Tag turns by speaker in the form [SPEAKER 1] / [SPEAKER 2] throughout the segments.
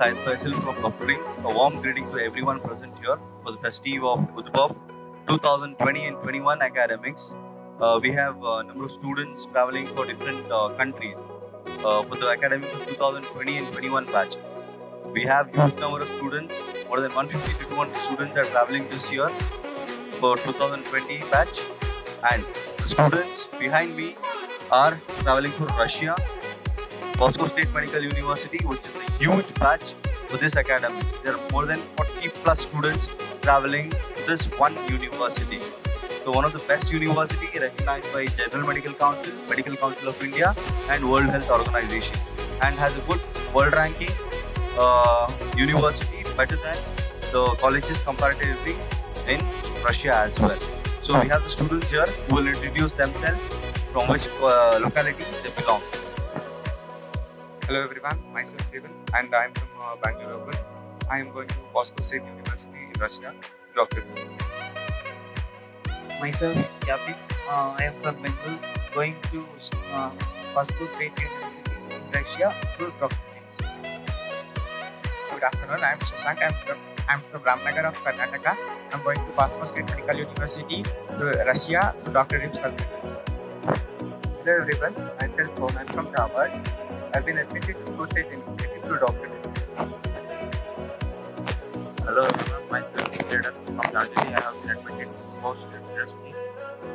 [SPEAKER 1] Syed Faisal from Dr. Dreams. A warm greeting to everyone present here for the festive of Udbov 2020 and 21 academics. We have a number of students traveling for different countries for the academic of 2020 and 21 batch. We have huge number of students, more than 150 to 200 students are traveling this year for 2020 batch, and the students behind me are traveling for Russia, Moscow State Medical University, which is a huge batch for this academic. There are more than 40 plus students traveling to this one university. So one of the best university recognized by General Medical Council of India and World Health Organization, and has a good world ranking university, better than the colleges comparatively in Russia as well. So we have the students here who will introduce themselves, from which locality they belong.
[SPEAKER 2] Hello everyone, myself Sevan and I am from Bangalore Open. I am going to Moscow State University in Russia, Dr.
[SPEAKER 3] Myself Yapi, I am from Bengal, going to Moscow State University in Russia through Dr.
[SPEAKER 2] Good afternoon, I am Shashank. I am from Ramnagar of Karnataka. I am going to Moscow State Medical University to Russia to Dr. Dreams Consulting. Hello everyone, myself Roman from Harvard. I have been admitted to Moscow State University through Dr. Dreams.
[SPEAKER 4] Hello everyone, myself Nikhil from Darjeeling. I have been admitted to Moscow State University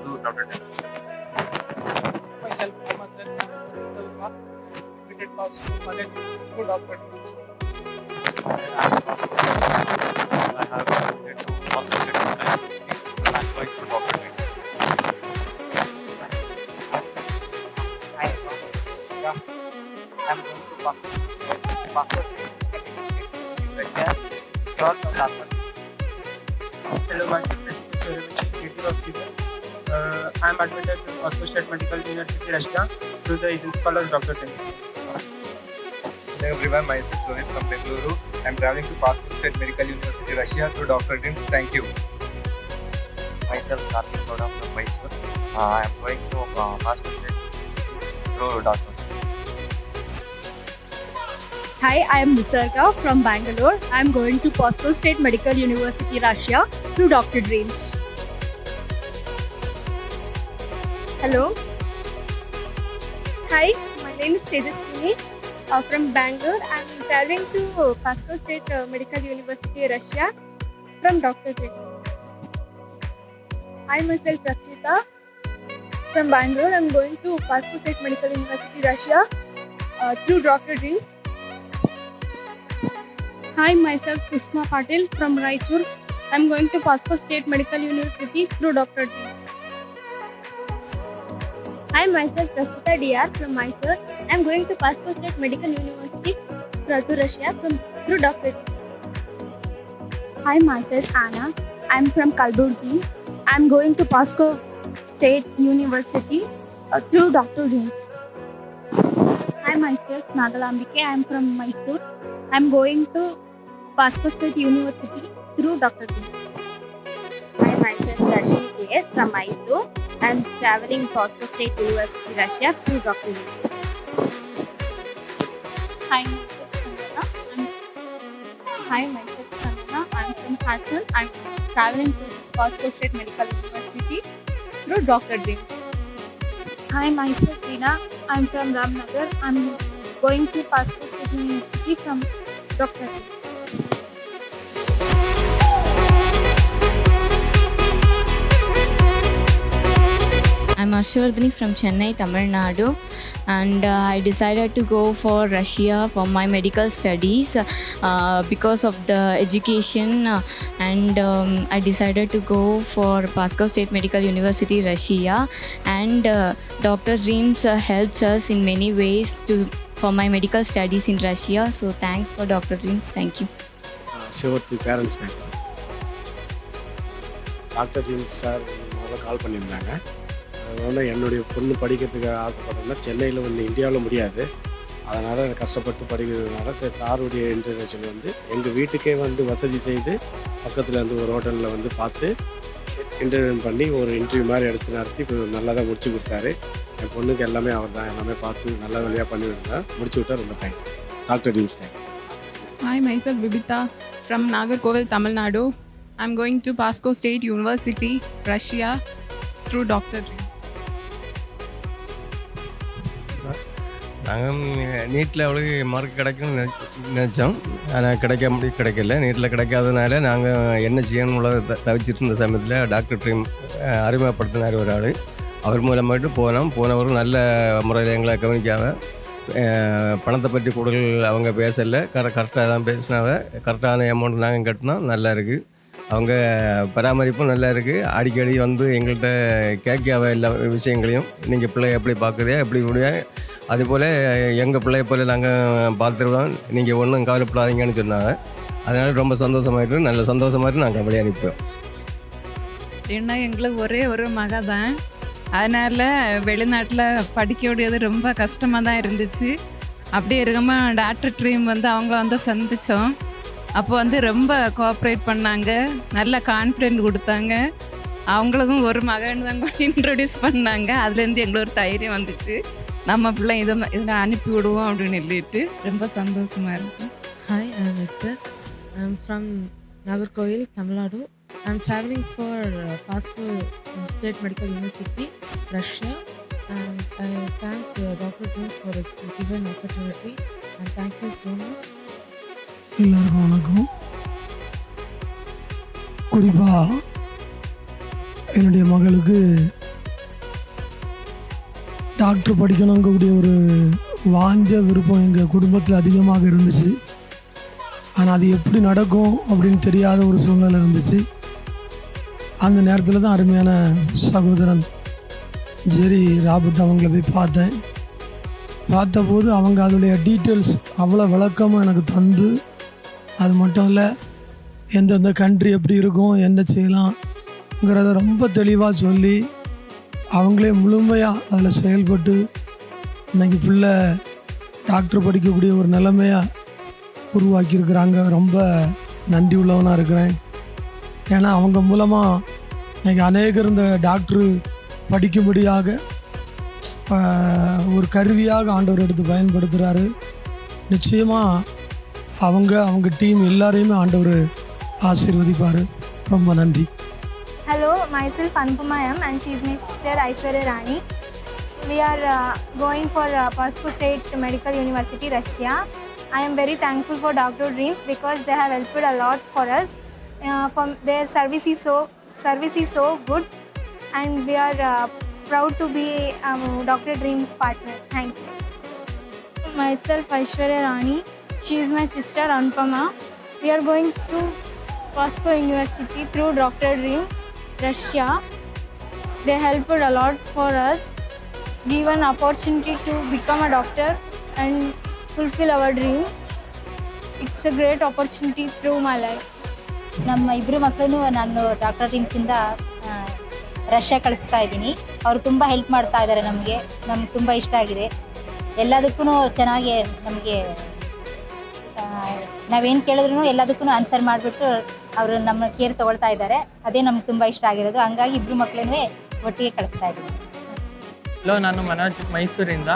[SPEAKER 4] through Dr. Dreams.
[SPEAKER 5] Myself Mohammed Admitted to Dr. Dreams.
[SPEAKER 1] I have been to Moscow State Medical University and I'm going to Dr. Dreams.
[SPEAKER 3] I am going to Moscow State in Russia through Dr.
[SPEAKER 5] Hello, my name is Native of Civil. I am admitted to Moscow State Medical University, Russia, through the agency called Dr. Dreams.
[SPEAKER 2] Hello everyone, myself Rohit from Bengaluru. I am traveling to Moscow State Medical University, Russia through Dr. Dreams. Thank you.
[SPEAKER 4] Myself Karthik Gowda from Mysore. I am going to Moscow State University through Dr. Dreams.
[SPEAKER 6] Hi, I am Nisarga from Bangalore. I am going to Moscow State Medical University, Russia through Dr. Dreams. Hello. Hi, my name is Tejaswini from Bangalore. I am traveling to Moscow State Medical University, Russia from Dr. Dreams. Hi, myself Rakshita from Bangalore. I am going to Moscow State Medical University, Russia through Dr. Dreams. Hi, myself Sushma Patil from Raichur. I am going to Moscow State Medical University through Dr. Dreams. Hi, myself Rakshita DR from Mysore. I am going to Moscow State Medical University to Russia through Dr. Dreams. Hi, myself Anna. I am from Kalburgi. I am going to Moscow State University through Dr. Dreams. Hi, myself Nagalambike. I am from Mysore. I am going to Moscow State University through Dr. Dreams. Hi, myself Rashmi KS from Mysore. I am traveling Moscow State University, Russia through Dr. Dreams. Hi, myself Sandana. I am from Hassan. I am traveling to Moscow State Medical University through Dr. Dreams. Hi, myself Reena. I am from Ramnagar. I am going to Moscow State University from Dr. Dreams.
[SPEAKER 7] I'm Arshivardhani from Chennai, Tamil Nadu, and I decided to go for Russia for my medical studies because of the education, and I decided to go for Moscow State Medical University, Russia, and Dr. Dreams helps us in many ways for my medical studies in Russia. So thanks for Dr. Dreams. Thank you.
[SPEAKER 8] Shivarthi parents doctor dreams sir முதல்ல கால் பண்ணியிருந்தாங்க. அதனால் என்னுடைய பொண்ணு படிக்கிறதுக்கு ஆசைப்பட்டோம்னா சென்னையில் வந்து இந்தியாவில் முடியாது, அதனால் கஷ்டப்பட்டு படிக்கிறதுனால சரி சாருடைய இன்டர்நேஷன் வந்து எங்கள் வீட்டுக்கே வந்து வசதி செய்து பக்கத்தில் இருந்து ஒரு ஹோட்டலில் வந்து பார்த்து இன்டர்வியூ பண்ணி ஒரு இன்டர்வியூ மாதிரி எடுத்து நடத்தி இப்போ நல்லா தான் முடிச்சு கொடுத்தாரு. என் பொண்ணுக்கு எல்லாமே அவர் தான் எல்லாமே பார்த்து நல்ல வழியாக பண்ணி விட்டார், முடிச்சு விட்டால் ரொம்ப thanks doctor dreams. Thanks.
[SPEAKER 9] Hi, myself Vibita from Nagarkoil, Tamil Nadu. I'm going to Pasco State University, Russia, through Dr. Dream.
[SPEAKER 10] நாங்கள் நீட்டில் அவளுக்கு மார்க் கிடைக்கும்னு நினச்சோம். ஆனால் கிடைக்கல. நீட்டில் கிடைக்காதனால நாங்கள் என்ன செய்யணும் உள்ளதை தவிச்சிட்டு இருந்த சமயத்தில் டாக்டர் ட்ரீம் அறிமுகப்படுத்தினார் ஒரு ஆள். அவர் மூலமாட்டு போனவரும் நல்ல முறையில் எங்களை கவனிக்காம பணத்தை பற்றி கூடுதல் அவங்க பேசலை. கரெக்டாக தான் பேசினாவ. கரெக்டான அமௌண்ட் நாங்கள் கட்டினோம். நல்லா இருக்குது. அவங்க பராமரிப்பும் நல்லா இருக்குது. அடிக்கடி வந்து எங்கள்கிட்ட கேட்காவ எல்லா விஷயங்களையும் நீங்கள் பிள்ளைய எப்படி பார்க்குதே எப்படி முடியா அதுபோல் எங்கள் பிள்ளைய போல் நாங்கள் பார்த்துருவோம், நீங்கள் ஒன்றும் கவலைப்படாதீங்கன்னு சொன்னாங்க. அதனால் ரொம்ப சந்தோஷமாயிட்டு நல்ல சந்தோஷமாயிட்டு நாங்கள் அப்படியே அனுப்பிவோம்.
[SPEAKER 9] ஏன்னா எங்களுக்கு ஒரே ஒரு மக தான். அதனால் வெளிநாட்டில் படிக்கக்கூடியது ரொம்ப கஷ்டமாக தான் இருந்துச்சு. அப்படியே இருக்கும்போது டாக்டர் ட்ரீம் வந்து அவங்கள வந்து சந்தித்தோம். அப்போ வந்து ரொம்ப கோஆப்ரேட் பண்ணாங்க, நல்ல கான்ஃபிடென்ட் கொடுத்தாங்க. அவங்களுக்கும் ஒரு மகன் தான் இன்ட்ரடியூஸ் பண்ணாங்க. அதுலேருந்து எங்களுக்கு ஒரு தைரியம் வந்துச்சு, நம்ம பிள்ளை இதில் அனுப்பி விடுவோம் அப்படின்னு சொல்லிட்டு ரொம்ப சந்தோஷமாக இருக்கும்.
[SPEAKER 11] Hi, I'm Esther. I'm from Nagarkoil, Tamil Nadu. I'm traveling for Pasco State Medical University, Russia. And I thank Dr. Dreams for the given opportunity. And thank you so much.
[SPEAKER 12] எல்லாருக்கும் வணக்கம். குறிப்பாக என்னுடைய மகளுக்கு டாக்டர் படிக்கணுங்கக்கூடிய ஒரு வாஞ்ச விருப்பம் எங்கள் குடும்பத்தில் அதிகமாக இருந்துச்சு. ஆனால் அது எப்படி நடக்கும் அப்படின்னு தெரியாத ஒரு சூழ்நிலை இருந்துச்சு. அந்த நேரத்தில் தான் அருமையான சகோதரன் ஜெரி ராபர்ட் அவங்கள போய் பார்த்தபோது அவங்க அதோடைய டீட்டெயில்ஸ் அவ்வளோ விளக்கமாக எனக்கு தந்து, அது மட்டும் இல்லை எந்தெந்த கண்ட்ரி எப்படி இருக்கும் என்ன செய்யலாம்ங்கிறத ரொம்ப தெளிவாக சொல்லி அவங்களே முழுமையாக அதில் செயல்பட்டு இன்றைக்கி பிள்ளை டாக்டர் படிக்கக்கூடிய ஒரு நிலைமையாக உருவாக்கியிருக்கிறாங்க. ரொம்ப நன்றி உள்ளவனாக இருக்கிறேன். ஏன்னா அவங்க மூலமாக இன்றைக்கி அநேகர் இந்த டாக்டரு படிக்கும்படியாக ஒரு கருவியாக ஆண்டவர் எடுத்து பயன்படுத்துகிறாரு. நிச்சயமாக அவங்க டீம் எல்லாரையுமே ஆண்டவர் ஆசீர்வதிப்பார். ரொம்ப நன்றி.
[SPEAKER 6] Hello, myself Anupama M and she is my sister Aishwarya Rani. We are going for Pasco State Medical University, Russia. I am very thankful for Dr. Dreams because they have helped a lot for us. Their service is so good, and we are proud to be Dr. Dreams partner. Thanks. Myself Aishwarya Rani. She is my sister Anupama. We are going to Pasco University through Dr. Dreams, Russia. They helped a lot for us, give an opportunity to become a doctor and fulfill our dreams. It's a great opportunity through my life.
[SPEAKER 13] ನಮ್ಮ ಇಬ್ಬರು ಮಕ್ಕಳನ್ನು ನಾನು doctor ಡ್ರೀಮ್ಸಿಂದ Russia ಕಳಿಸ್ತಾ ಇದ್ದೀನಿ. ಅವರು ತುಂಬ help ಮಾಡ್ತಾ ಇದ್ದಾರೆ. ನಮಗೆ ತುಂಬ ಇಷ್ಟ ಆಗಿದೆ. ಎಲ್ಲದಕ್ಕೂ ಚೆನ್ನಾಗಿ ನಮಗೆ ನಾವೇನು ಕೇಳಿದ್ರು ಎಲ್ಲದಕ್ಕೂ ಆನ್ಸರ್ ಮಾಡಿಬಿಟ್ಟು ಅವರು ನಮ್ಮ ಕೇರ್ ತೊಗೊಳ್ತಾ ಇದ್ದಾರೆ. ಅದೇ ನಮ್ಗೆ ತುಂಬ ಇಷ್ಟ ಆಗಿರೋದು. ಹಂಗಾಗಿ ಇಬ್ಬರು ಮಕ್ಕಳನ್ನೇ ಒಟ್ಟಿಗೆ ಕಳಿಸ್ತಾ ಇದ್ದೀನಿ.
[SPEAKER 14] ಹಲೋ, ನಾನು ಮನೋಜ್ ಮೈಸೂರಿಂದ.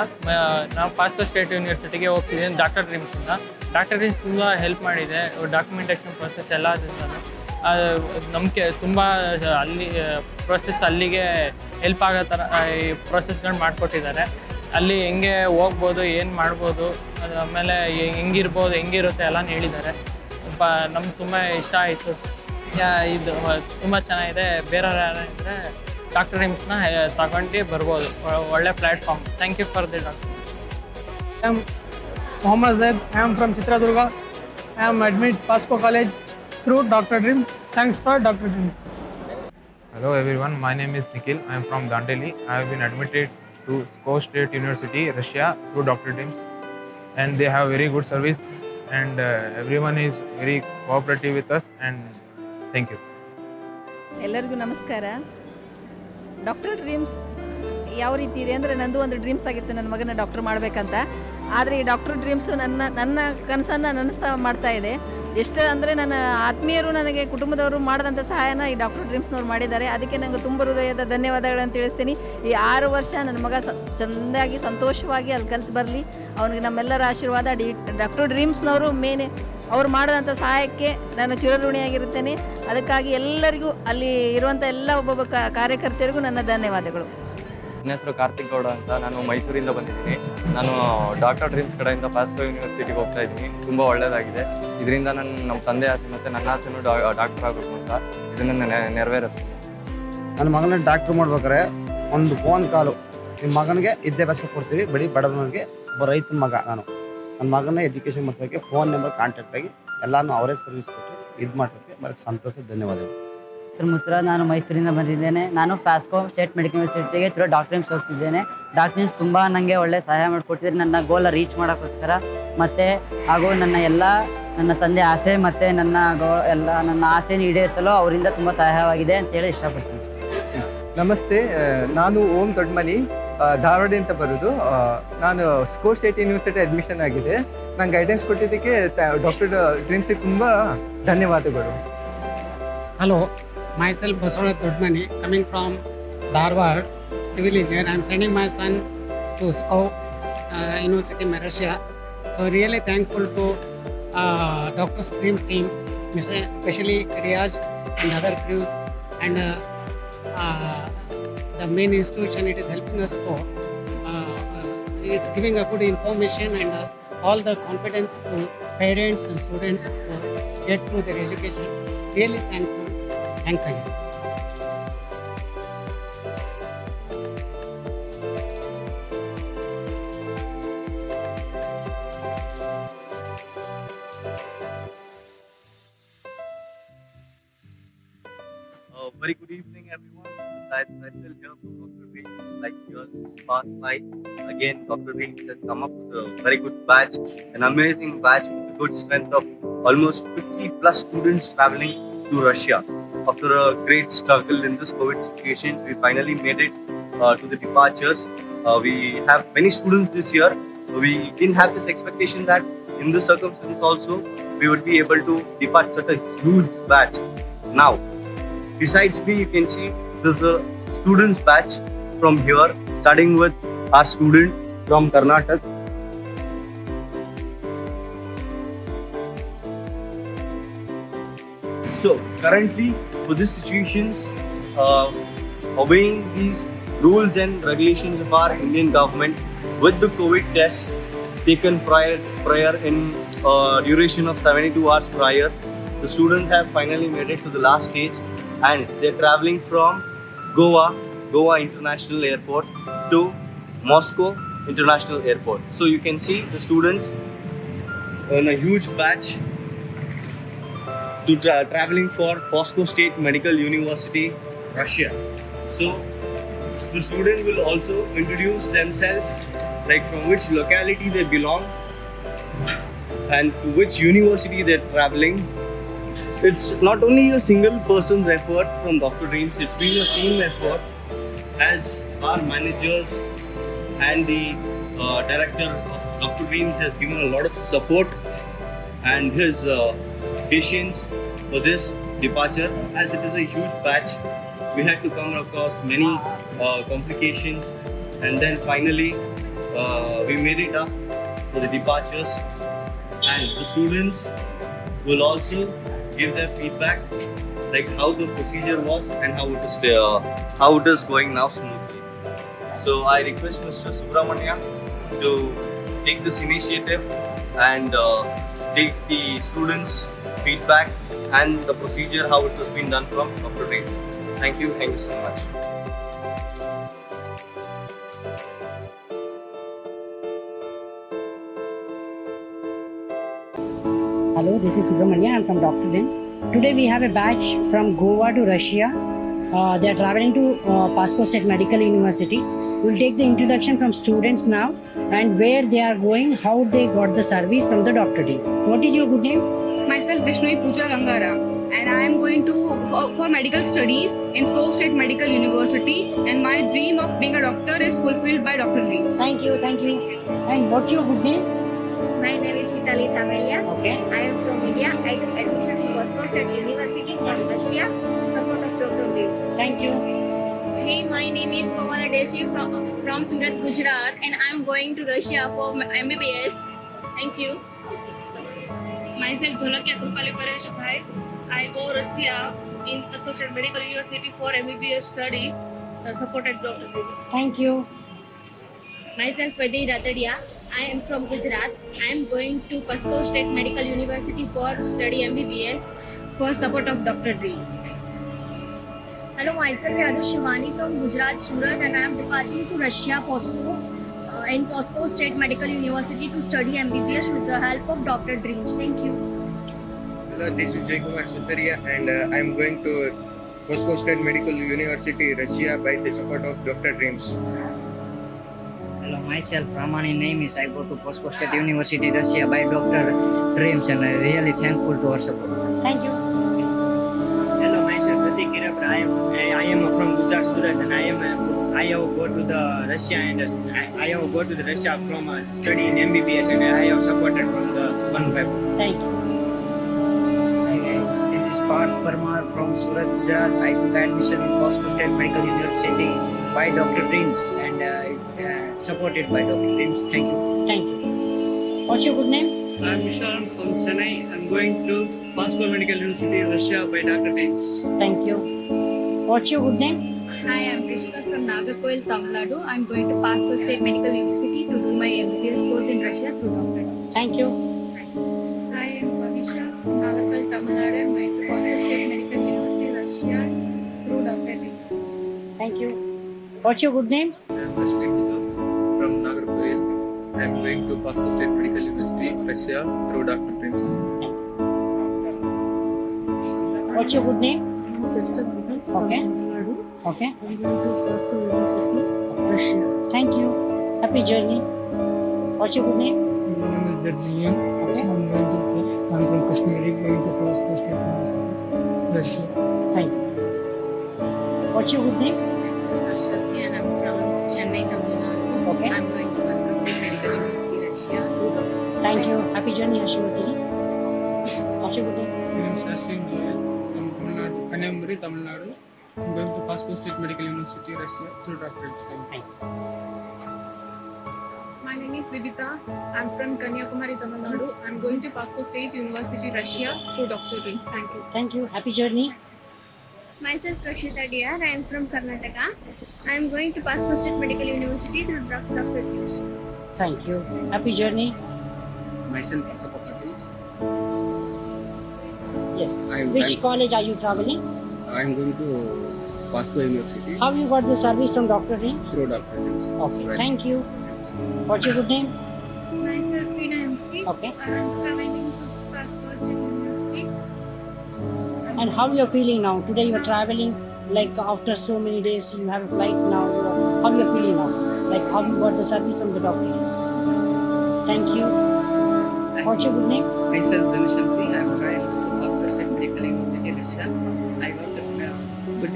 [SPEAKER 14] ನಾವು ಪಾಸ್ಕೋ ಸ್ಟೇಟ್ ಯೂನಿವರ್ಸಿಟಿಗೆ ಹೋಗ್ತಿದ್ದೀನಿ ಡಾಕ್ಟರ್ ಡ್ರೀಮ್ಸಿಂದ. ಡಾಕ್ಟರ್ ಡ್ರೀಮ್ಸ್ ತುಂಬ ಹೆಲ್ಪ್ ಮಾಡಿದೆ. ಡಾಕ್ಯುಮೆಂಟೇಷನ್ ಪ್ರೊಸೆಸ್ ಎಲ್ಲದರಿಂದ ನಮಗೆ ತುಂಬ ಅಲ್ಲಿ ಪ್ರೊಸೆಸ್ ಅಲ್ಲಿಗೆ ಹೆಲ್ಪ್ ಆಗೋ ಥರ ಈ ಪ್ರೊಸೆಸ್ಗಳು ಮಾಡಿಕೊಟ್ಟಿದ್ದಾರೆ. ಅಲ್ಲಿ ಹೆಂಗೆ ಹೋಗ್ಬೋದು, ಏನು ಮಾಡ್ಬೋದು, ಆಮೇಲೆ ಹೆಂಗಿರುತ್ತೆ ಎಲ್ಲ ಹೇಳಿದ್ದಾರೆ. ನಮ್ಗೆ ತುಂಬ ಇಷ್ಟ ಆಯಿತು. ಇದು ತುಂಬ ಚೆನ್ನಾಗಿದೆ. ಬೇರೆಯವ್ರು ಯಾರಿದ್ರೆ ಡಾಕ್ಟರ್ ಡ್ರೀಮ್ಸ್ನ ತಗೊಂಡು ಬರ್ಬೋದು. ಒಳ್ಳೆ platform. Thank you for the doctor.
[SPEAKER 15] I am Mohammad Zaid. I am from Chitradurga. I am admitted Pasco College through Dr. Dreams. Thanks for Dr. Dreams.
[SPEAKER 16] Hello everyone, my name is Nikhil. I am from Dandeli. I have been admitted to Pasco State University, Russia through Dr. Dreams, and they have very good service, and everyone is very cooperative with us, and thank you.
[SPEAKER 17] ಎಲ್ಲರಿಗೂ ನಮಸ್ಕಾರ. Doctor dreams ಯಾವ ರೀತಿ ಇದೆ ಅಂದರೆ, ನಂದು ಒಂದು dreams ಆಗಿತ್ತು ನನ್ನ ಮಗನ ಡಾಕ್ಟರ್ ಮಾಡಬೇಕಂತ. ಆದರೆ ಈ ಡಾಕ್ಟರ್ ಡ್ರೀಮ್ಸು ನನ್ನ ಕನಸನ್ನು ನನಸ್ತಾ ಮಾಡ್ತಾ ಇದೆ. ಎಷ್ಟು ಅಂದರೆ ನನ್ನ ಆತ್ಮೀಯರು ನನಗೆ ಕುಟುಂಬದವರು ಮಾಡಿದಂಥ ಸಹಾಯನ ಈ ಡಾಕ್ಟರ್ ಡ್ರೀಮ್ಸ್ನವ್ರು ಮಾಡಿದ್ದಾರೆ. ಅದಕ್ಕೆ ನನಗೆ ತುಂಬ ಹೃದಯದ ಧನ್ಯವಾದಗಳನ್ನು ತಿಳಿಸ್ತೀನಿ. ಈ 6 ವರ್ಷ ನನ್ನ ಮಗ ಚೆಂದಾಗಿ ಸಂತೋಷವಾಗಿ ಅಲ್ಲಿ ಕಲಿತು ಬರಲಿ. ಅವನಿಗೆ ನಮ್ಮೆಲ್ಲರ ಆಶೀರ್ವಾದ. ಡಾಕ್ಟರ್ ಡ್ರೀಮ್ಸ್ನವರು ಮೇನೆ ಅವ್ರು ಮಾಡಿದಂಥ ಸಹಾಯಕ್ಕೆ ನಾನು ಚಿರಋಣಿಯಾಗಿರುತ್ತೇನೆ. ಅದಕ್ಕಾಗಿ ಎಲ್ಲರಿಗೂ ಅಲ್ಲಿ ಇರುವಂಥ ಎಲ್ಲ ಒಬ್ಬೊಬ್ಬ ಕಾರ್ಯಕರ್ತೆಯರಿಗೂ ನನ್ನ ಧನ್ಯವಾದಗಳು.
[SPEAKER 4] ನನ್ನ ಹೆಸರು ಕಾರ್ತಿಕ್ ಗೌಡ ಅಂತ. ನಾನು ಮೈಸೂರಿಂದ ಬಂದಿದ್ದೀನಿ. ನಾನು ಡಾಕ್ಟರ್ ಡ್ರೀಮ್ಸ್ ಕಡೆಯಿಂದ ಪಾಸ್ಕೋ ಯೂನಿವರ್ಸಿಟಿಗೆ ಹೋಗ್ತಾ ಇದ್ದೀನಿ. ತುಂಬ ಒಳ್ಳೆಯದಾಗಿದೆ. ಇದರಿಂದ ನಮ್ಮ ತಂದೆ ಆಸೆ ಮತ್ತು ನನ್ನ ಆಸೆನೂ ಡಾಕ್ಟರ್ ಆಗಬೇಕು ಅಂತ ಇದನ್ನು ನೆರವೇರಿಸ್ತೀನಿ.
[SPEAKER 18] ನನ್ನ ಮಗನ ಡಾಕ್ಟ್ರ್ ಮಾಡ್ಬೇಕಾದ್ರೆ ಒಂದು ಫೋನ್ ಕಾಲು, ನಿಮ್ಮ ಮಗನಿಗೆ ವಿದ್ಯಾಭ್ಯಾಸ ಕೊಡ್ತೀವಿ, ಬರೀ ಬಡವನಿಗೆ ಒಬ್ಬ ರೈತನ ಮಗ ನಾನು, ನನ್ನ ಮಗನ ಎಜುಕೇಷನ್ ಮಾಡ್ಸೋಕ್ಕೆ ಫೋನ್ ನಂಬರ್ ಕಾಂಟ್ಯಾಕ್ಟ್ ಆಗಿ ಎಲ್ಲನೂ ಅವರೇ ಸರ್ವಿಸ್ ಕೊಟ್ಟು ಇದು ಮಾಡೋಕ್ಕೆ ಬರೀ ಸಂತೋಷ. ಧನ್ಯವಾದಗಳು.
[SPEAKER 19] ಸರ್ ಮುತ್ರ, ನಾನು ಮೈಸೂರಿಂದ ಬಂದಿದ್ದೇನೆ. ನಾನು ಪಾಸ್ಕೋ ಸ್ಟೇಟ್ ಮೆಡಿಕಲ್ ಯೂನಿವರ್ಸಿಟಿಗೆ ಥ್ರೂ ಡಾಕ್ಟರ್ ಡ್ರೀಮ್ಸ್ ಹೋಗ್ತಿದ್ದೇನೆ. ಡಾಕ್ಟರ್ ಡ್ರೀಮ್ಸ್ ತುಂಬ ನನಗೆ ಒಳ್ಳೆ ಸಹಾಯ ಮಾಡಿಕೊಟ್ಟಿದ್ದಾರೆ ನನ್ನ ಗೋಲ್ ರೀಚ್ ಮಾಡೋಕ್ಕೋಸ್ಕರ. ಮತ್ತು ಹಾಗೂ ನನ್ನ ತಂದೆ ಆಸೆ ಮತ್ತು ನನ್ನ ಆಸೆನ ಈಡೇರಿಸಲು ಅವರಿಂದ ತುಂಬ ಸಹಾಯವಾಗಿದೆ ಅಂತೇಳಿ ಇಷ್ಟಪಡ್ತೀನಿ.
[SPEAKER 20] ನಮಸ್ತೆ, ನಾನು ಓಂ ದೊಡ್ಡಮನಿ, ಧಾರವಾಡ ಅಂತ ಬರೋದು. ನಾನು ಸ್ಕೋ ಸ್ಟೇಟ್ ಯೂನಿವರ್ಸಿಟಿ ಅಡ್ಮಿಷನ್ ಆಗಿದೆ. ನಂಗೆ ಗೈಡೆನ್ಸ್ ಕೊಟ್ಟಿದ್ದಕ್ಕೆ ಡಾಕ್ಟರ್ ಡ್ರೀಮ್ಸಿಗೆ ತುಂಬ ಧನ್ಯವಾದಗಳು.
[SPEAKER 21] Hello, myself Baswara Dodmani, coming from Dharwad, civil engineer. I am sending my son to SCO University, Russia. So really thankful to Dr. Dream team, especially Riyaj and other crews, and the main institution. It is helping us to. It's giving a good information and all the confidence to parents and students to get through their education. Really thankful. Thanks again.
[SPEAKER 1] Very good evening, everyone. This is Faisal here from Dr. Dreams. Like yours passed by, again, Dr. Dreams has come up with a very good batch, an amazing batch with a good strength of almost 50 plus students traveling to Russia. After a great struggle in this COVID situation, we finally made it to the departures. We have many students this year. We didn't have this expectation that in this circumstance also we would be able to depart such a huge batch. Now, besides me, you can see there's a students batch from here, starting with our student from Karnataka. So currently, for these situations, obeying these rules and regulations of our Indian government with the COVID test taken prior in duration of 72 hours prior, the students have finally made it to the last stage, and they're traveling from Goa International Airport to Moscow International Airport. So you can see the students in a huge batch to traveling for Pasko State Medical University, Russia. So the student will also introduce themselves, like from which locality they belong and to which university they're traveling. It's not only a single person's effort from Dr. Dreams, it's been a team effort, as our managers and the director of Dr. Dreams has given a lot of support and his patience for this departure, as it is a huge batch. We had to come across many complications, and then finally we made it up for the departures, and the students will also give their feedback, like how the procedure was and how it is going now smoothly. So I request Mr. Subramania to take this initiative and take the students' feedback and the procedure how it has been done from Dr. Dreams. Thank you so much.
[SPEAKER 21] Hello, this is Subramania. I'm from Dr. Dreams. Today we have a batch from Goa to Russia. They are traveling to Pasko State Medical University. We'll take the introduction from students now and where they are going, how they got the service from the doctor team. What is your good name?
[SPEAKER 22] Myself Vishnu Pooja Gangara, and I am going to for medical studies in Skol State Medical University, and my dream of being a doctor is fulfilled by Dr. Dreams.
[SPEAKER 21] Thank you. And what's your good name?
[SPEAKER 23] My name is Sitali Thamelia.
[SPEAKER 21] Okay.
[SPEAKER 23] I am from India. I took admission in Moscow State University from Russia. Support of Dr. Dreams.
[SPEAKER 21] Thank you.
[SPEAKER 22] Hey, my name is Pavana Desi from Surat, Gujarat, and I am going to Russia for MBBS. Thank you. Myself Dholakya Krupali Paresh Bhai. I go Russia in Moscow State Medical University for MBBS study, supported Dr. Rims.
[SPEAKER 21] Thank you.
[SPEAKER 6] Myself Vaidehi Ratadia. I am from Gujarat. I am going to Moscow State Medical University for study MBBS for support of Dr. Dream. Hello, myself Yadu Shivani from Gujarat, Surat, and I am departing to Russia, Moscow, in Moscow State Medical University to study MBBS with the help of Dr. Dreams. Thank you.
[SPEAKER 2] Hello, this is Jaykumar Sutaria and I am going to Moscow State Medical University, Russia by the support of Dr. Dreams.
[SPEAKER 19] Hello, myself Ramani name is. I go to Moscow State University, Russia by Dr. Dreams, and I really thankful to our support.
[SPEAKER 21] Thank you.
[SPEAKER 3] Hello, myself Pratik Kirapra. I am from Gujarat, Surat, and I have go to the Russia and I have go to the Russia from study in MBBS and I have supported from the one paper.
[SPEAKER 21] Thank you.
[SPEAKER 3] Hi guys, this is Parth Parmar from Surat, Gujarat. I took admission in Moscow State Medical University by Dr. Dreams and supported by Dr. Dreams. Thank you.
[SPEAKER 21] Thank you. What's your good name?
[SPEAKER 14] I'm Visharan from Chennai. I'm going to Moscow Medical University, Russia by Dr. Dreams.
[SPEAKER 21] Thank you. What's your good name?
[SPEAKER 6] Hi, I am Rishika from Nagarkoil, Tamil Nadu. I am going to Moscow State Medical University to do my MBBS course in Russia through Dr. Dreams.
[SPEAKER 21] Thank you.
[SPEAKER 22] I am Manisha from Nagarkoil, Tamil Nadu. I'm going to Moscow State Medical University, Russia through Dr. Dreams.
[SPEAKER 21] Thank you. What's your good name?
[SPEAKER 5] I'm Ashwin from Nagarkoil. I'm going to Moscow State Medical University, Russia through Dr. Dreams.
[SPEAKER 21] What's your good name?
[SPEAKER 22] Sister
[SPEAKER 21] Okay. Okay.
[SPEAKER 22] I'm going to Moscow University, Russia.
[SPEAKER 21] Thank you. Happy journey. What's your good name?
[SPEAKER 15] My name is ZBM.
[SPEAKER 21] Okay.
[SPEAKER 15] I'm from Kashmir, going to Moscow State University, Russia.
[SPEAKER 21] Thank you. What's your good name?
[SPEAKER 7] Myself Ashwati and I'm from Chennai, Tamil Nadu.
[SPEAKER 21] Okay.
[SPEAKER 7] I'm going to Moscow State Medical University, Russia through Dr.
[SPEAKER 21] Thank you. Happy journey, Ashwati. What's your good name?
[SPEAKER 15] My name is Ashley Joel from Tamil Nadu, Kanyakumari, Tamil Nadu. I'm going to Moscow State Medical University, Russia through Dr. Dreams. Thank you.
[SPEAKER 22] My name is Bibita. I'm from Kanyakumari, Tamil Nadu. I'm going to Moscow State University, Russia through Dr. Dreams. Thank you.
[SPEAKER 21] Thank you. Happy journey.
[SPEAKER 6] Myself Rakshita Diyar. I am from Karnataka. I am going to Moscow State Medical University through Dr. Dreams.
[SPEAKER 21] Thank you. Happy journey.
[SPEAKER 2] Myself Asapapati.
[SPEAKER 21] Yes. Which college are you traveling?
[SPEAKER 2] I'm going to Moscow University
[SPEAKER 21] How you got the service from Dr. Dream?
[SPEAKER 2] through Dr. Dreams.
[SPEAKER 21] Okay. Thank you. What's your good name?
[SPEAKER 6] Myself Veena MC.
[SPEAKER 21] Okay.
[SPEAKER 6] I am traveling to Moscow State University.
[SPEAKER 21] And how you are feeling now? Today you are traveling, like after so many days you have a flight now. How you are feeling now? Like how you got the service from the doctor? Thank you. What's your good name?
[SPEAKER 3] Myself Dhanushal Singh. I'm trying to Moscow State Medical University, Russia. I got good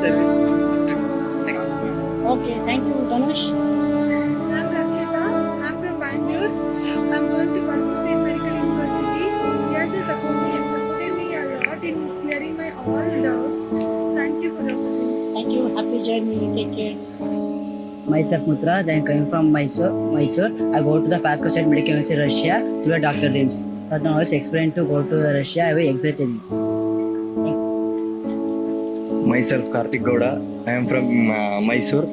[SPEAKER 3] service from Dr. Thank you.
[SPEAKER 21] Okay, thank you, Dhanush.
[SPEAKER 22] I'm Rakshita. I'm from Bangalore. I'm going to Moscow State Medical University. Yes, they supported me a lot in clearing my all doubts. Thank you for your comments.
[SPEAKER 21] Thank you. Happy journey. Take care.
[SPEAKER 19] Myself Mutraj. I'm coming from Mysore. I go to the Moscow State Medical University, Russia through Dr. Dreams. But now I was explained to go to Russia. I was excited.
[SPEAKER 4] Myself Karthik Gowda. I am from Mysore.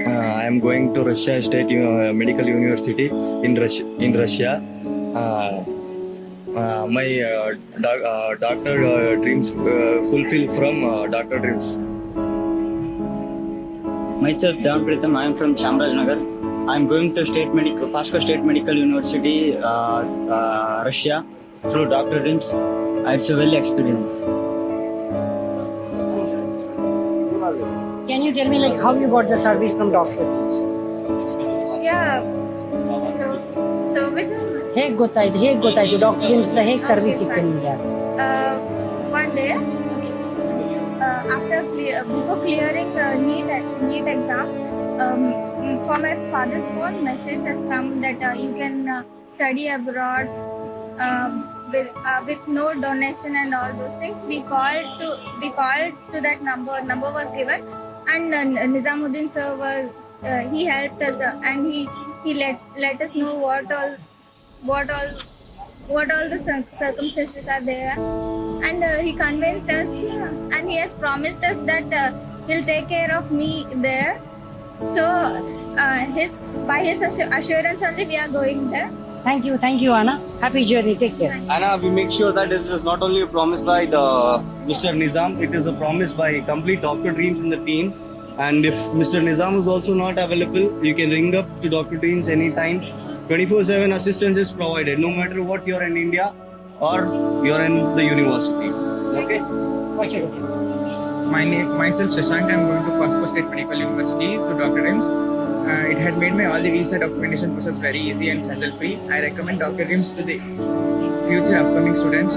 [SPEAKER 4] I am going to Russia State Medical University in Russia. My doctor dreams fulfill from Dr. Dreams.
[SPEAKER 3] Myself Dhan Pritham. I am from Chamarajnagar. I am going to Moscow State Medical University, Russia through Dr. Dreams. It's a well experience.
[SPEAKER 21] Can you tell me like how you got the service from doctor?
[SPEAKER 6] Yeah. Service.
[SPEAKER 21] ಹೇಗೆ ಗೊತ್ತಾಯ್ತು doctor dreams ಹೇಗೆ service ಸಿಕ್ತು ನಿಮಗೆ?
[SPEAKER 6] One day, before clearing the NEET exam, for my father's phone, message has come that you can study abroad with no donation and all those things. We called to that number. Number was given, and Nizamuddin sir he helped us and he let us know what all
[SPEAKER 23] what all the circumstances are there, and he convinced us, and he has promised us that he'll take care of me there. So by his assurance only we are going there.
[SPEAKER 8] Thank you, Anna. Happy journey. Take care.
[SPEAKER 1] Anna, we make sure that it is not only a promise by the Mr. Nizam, it is a promise by complete Dr. Dreams in the team. And if Mr. Nizam is also not available, you can ring up to Dr. Dreams anytime. 24/7 assistance is provided, no matter what you're in India or you're in the university. Okay?
[SPEAKER 8] What's your name?
[SPEAKER 9] Myself Shashank, I'm going to Pasco State Medical University to Dr. Dreams. It had made my all the visa documentation process very easy and hassle-free. I recommend Dr. Dreams to the future upcoming students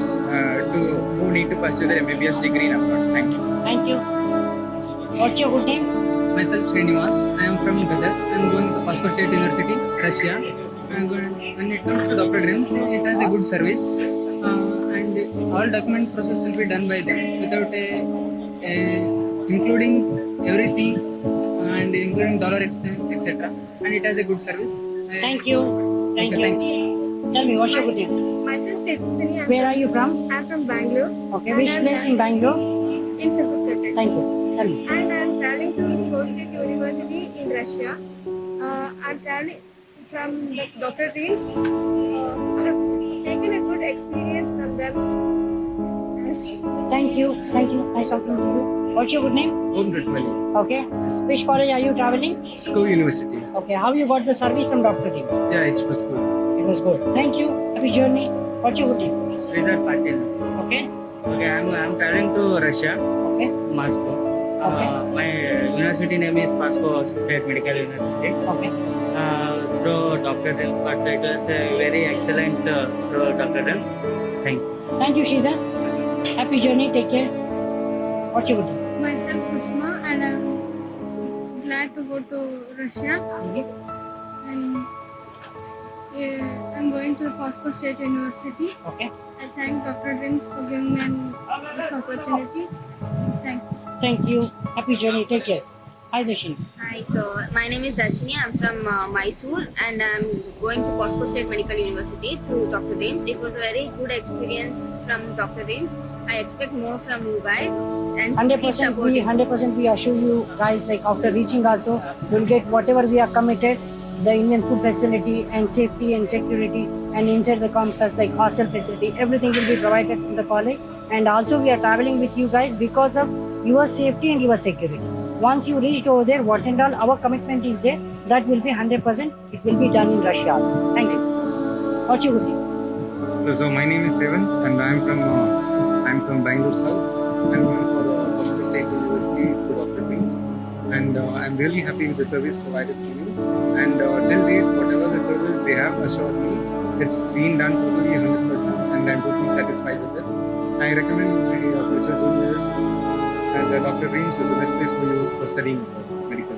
[SPEAKER 9] who need to pursue their MBBS degree in abroad. Thank you.
[SPEAKER 8] Thank you. What's your good name?
[SPEAKER 9] Myself Srinivas. I am from Gadar. I am going to Pasco State University, Russia. When it comes to Dr. Dreams, it has a good service, and all document process will be done by them without including everything and including dollar exchange, etc. And it has a good service.
[SPEAKER 8] Thank you. Thank you. Tell me, what's your good name?
[SPEAKER 23] Myself Tejaswini.
[SPEAKER 8] Where are you from?
[SPEAKER 23] I'm from Bangalore.
[SPEAKER 8] Okay, which place in Bangalore?
[SPEAKER 23] In Silvapet.
[SPEAKER 8] Thank you. Tell me.
[SPEAKER 23] And I'm traveling to Moscow State University in Russia. I'm traveling from the Dr. Dreams. I've taken a good experience from them.
[SPEAKER 8] Thank you. Nice talking to you. What's your good name?
[SPEAKER 9] Om Dudmani.
[SPEAKER 8] Okay. Which college are you traveling?
[SPEAKER 9] School University.
[SPEAKER 8] Okay. How you got the service from Dr. Dreams?
[SPEAKER 9] Yeah, it was good.
[SPEAKER 8] It was good. Thank you. Happy journey. What's your good name?
[SPEAKER 9] Sridhar Patil.
[SPEAKER 8] Okay.
[SPEAKER 9] Okay, I'm traveling to Russia.
[SPEAKER 8] Okay.
[SPEAKER 9] Moscow.
[SPEAKER 8] Okay.
[SPEAKER 9] My university name is Pasco State Medical University.
[SPEAKER 8] Okay.
[SPEAKER 9] Through Dr. Dreams, but it was a very excellent through Dr. Dreams. Thank you.
[SPEAKER 8] Thank you, Sridhar. Happy journey. Take care. What's your good name?
[SPEAKER 23] Myself Sushma, and I'm glad to go to Russia. And I'm going to Pasco State University.
[SPEAKER 8] Okay.
[SPEAKER 23] I thank Dr. Dreams for giving me this opportunity. Thank you.
[SPEAKER 8] Thank you. Happy journey. Take care. Hi, Darshini.
[SPEAKER 10] Hi, so my name is Darshini. I'm from Mysore, and I'm going to Pasco State Medical University through Dr. Dreams. It was a very good experience from Dr. Dreams. I expect more from you guys, and please support it.
[SPEAKER 8] 100% we assure you guys, like after reaching also, you'll get whatever we are committed, the Indian food facility and safety and security, and inside the campus like hostel facility, everything will be provided in the college. And also we are traveling with you guys because of your safety and your security. Once you reached over there, what and all our commitment is there, that will be 100%. It will be done in Russia also. Thank you. What's your good name?
[SPEAKER 9] So my name is Revan, and I'm from Bangalore South. I'm going for Pasco State University through Dr. Dreams, and I'm really happy with the service provided to me. And till date, whatever the service they have assured me, it's been done totally 100%, and I'm totally satisfied with it. I recommend my future juniors, and Dr. Dreams is the best place for you for studying medical.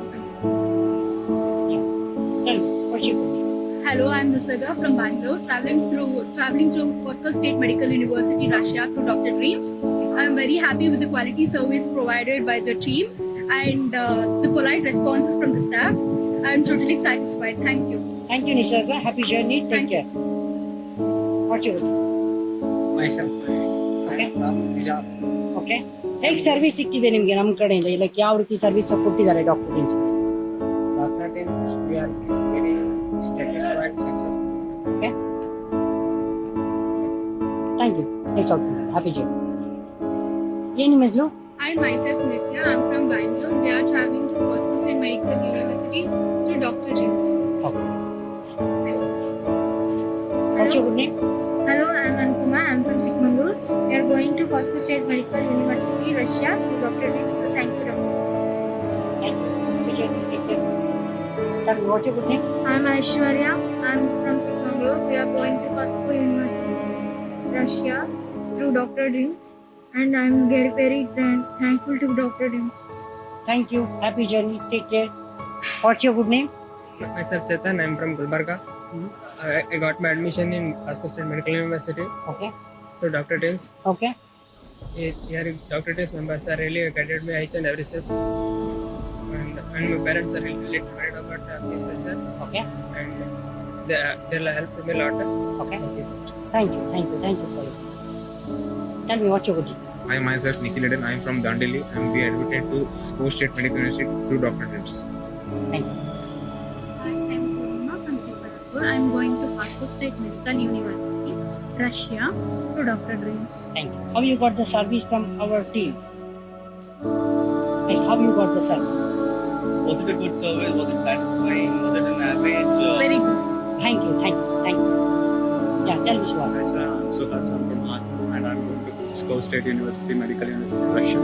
[SPEAKER 8] What's your good name?
[SPEAKER 23] Hello, I'm Nisarga from Bangalore, traveling to Pasco State Medical University, Russia through Dr. Dreams. I'm very happy with the quality service provided by the team and the polite responses from the staff. I'm totally satisfied. Thank you.
[SPEAKER 8] Thank you, Nisarga. Happy journey. Take care. What's your good name?
[SPEAKER 9] Myself.
[SPEAKER 8] Okay ಹೇಗೆ service ಸಿಕ್ಕಿದೆ ನಿಮಗೆ ನಮ್ಮ ಕಡೆಯಿಂದ like ಯಾವ ರೀತಿ service ಕೊಟ್ಟಿದ್ದಾರೆ Doctor Dreams?
[SPEAKER 9] Dr. Dreams, we are very satisfied, successful.
[SPEAKER 8] Okay thank you. Nice talking. Happy journey. ಏನು ನಿಮ್ಮ ಹೆಸರು?
[SPEAKER 23] I myself Nitya. I'm from Bangalore. We are traveling to Pasco State Medical University through Dr. Dreams.
[SPEAKER 8] Okay. What's your good name?
[SPEAKER 23] Hello, I'm Anupama. I'm from Chikmagalur. We are going to Pasco State Medical University, Russia through Dr. Dreams. So thank you, Dr.
[SPEAKER 8] Thank you. Happy journey. Take care. Tell me, what's your good name?
[SPEAKER 23] I'm Aishwarya. I'm from Chikmagalur. We are going to Pasco University, Russia through Dr. Dreams. And I'm very thankful to Dr. Dreams.
[SPEAKER 8] Thank you. Happy journey. Take care. What's your good name?
[SPEAKER 9] Myself Chetan. I'm from Gulbarga. I got my admission in Pasco State Medical University.
[SPEAKER 8] Okay.
[SPEAKER 9] So Dr. Dreams.
[SPEAKER 8] Okay.
[SPEAKER 9] Here Dr. Dreams members are really guided me each and every steps. And my parents are really worried about the future.
[SPEAKER 8] Okay.
[SPEAKER 9] And
[SPEAKER 14] they'll help me a lot.
[SPEAKER 8] Okay. Thank you for it. Tell me what you would do.
[SPEAKER 16] I myself, Nikhil Eden, I am from Dandeli. I am being admitted to Score State Medical University through Dr. Dreams.
[SPEAKER 8] Thank you.
[SPEAKER 22] I am Purna from Sibalapur. I am going to Pasco State Medical University, Russia, to Dr. Dreams.
[SPEAKER 8] Thank you. How you got the service from our team? Like how you got the service?
[SPEAKER 1] Was it a good service? Was it satisfying? Was it an average?
[SPEAKER 22] Very good.
[SPEAKER 8] Thank you. Yeah, tell me, Suhas.
[SPEAKER 9] Yes, I'm Suhas. I'm from Assam and I'm going to Moscow State University, Medical University, Russia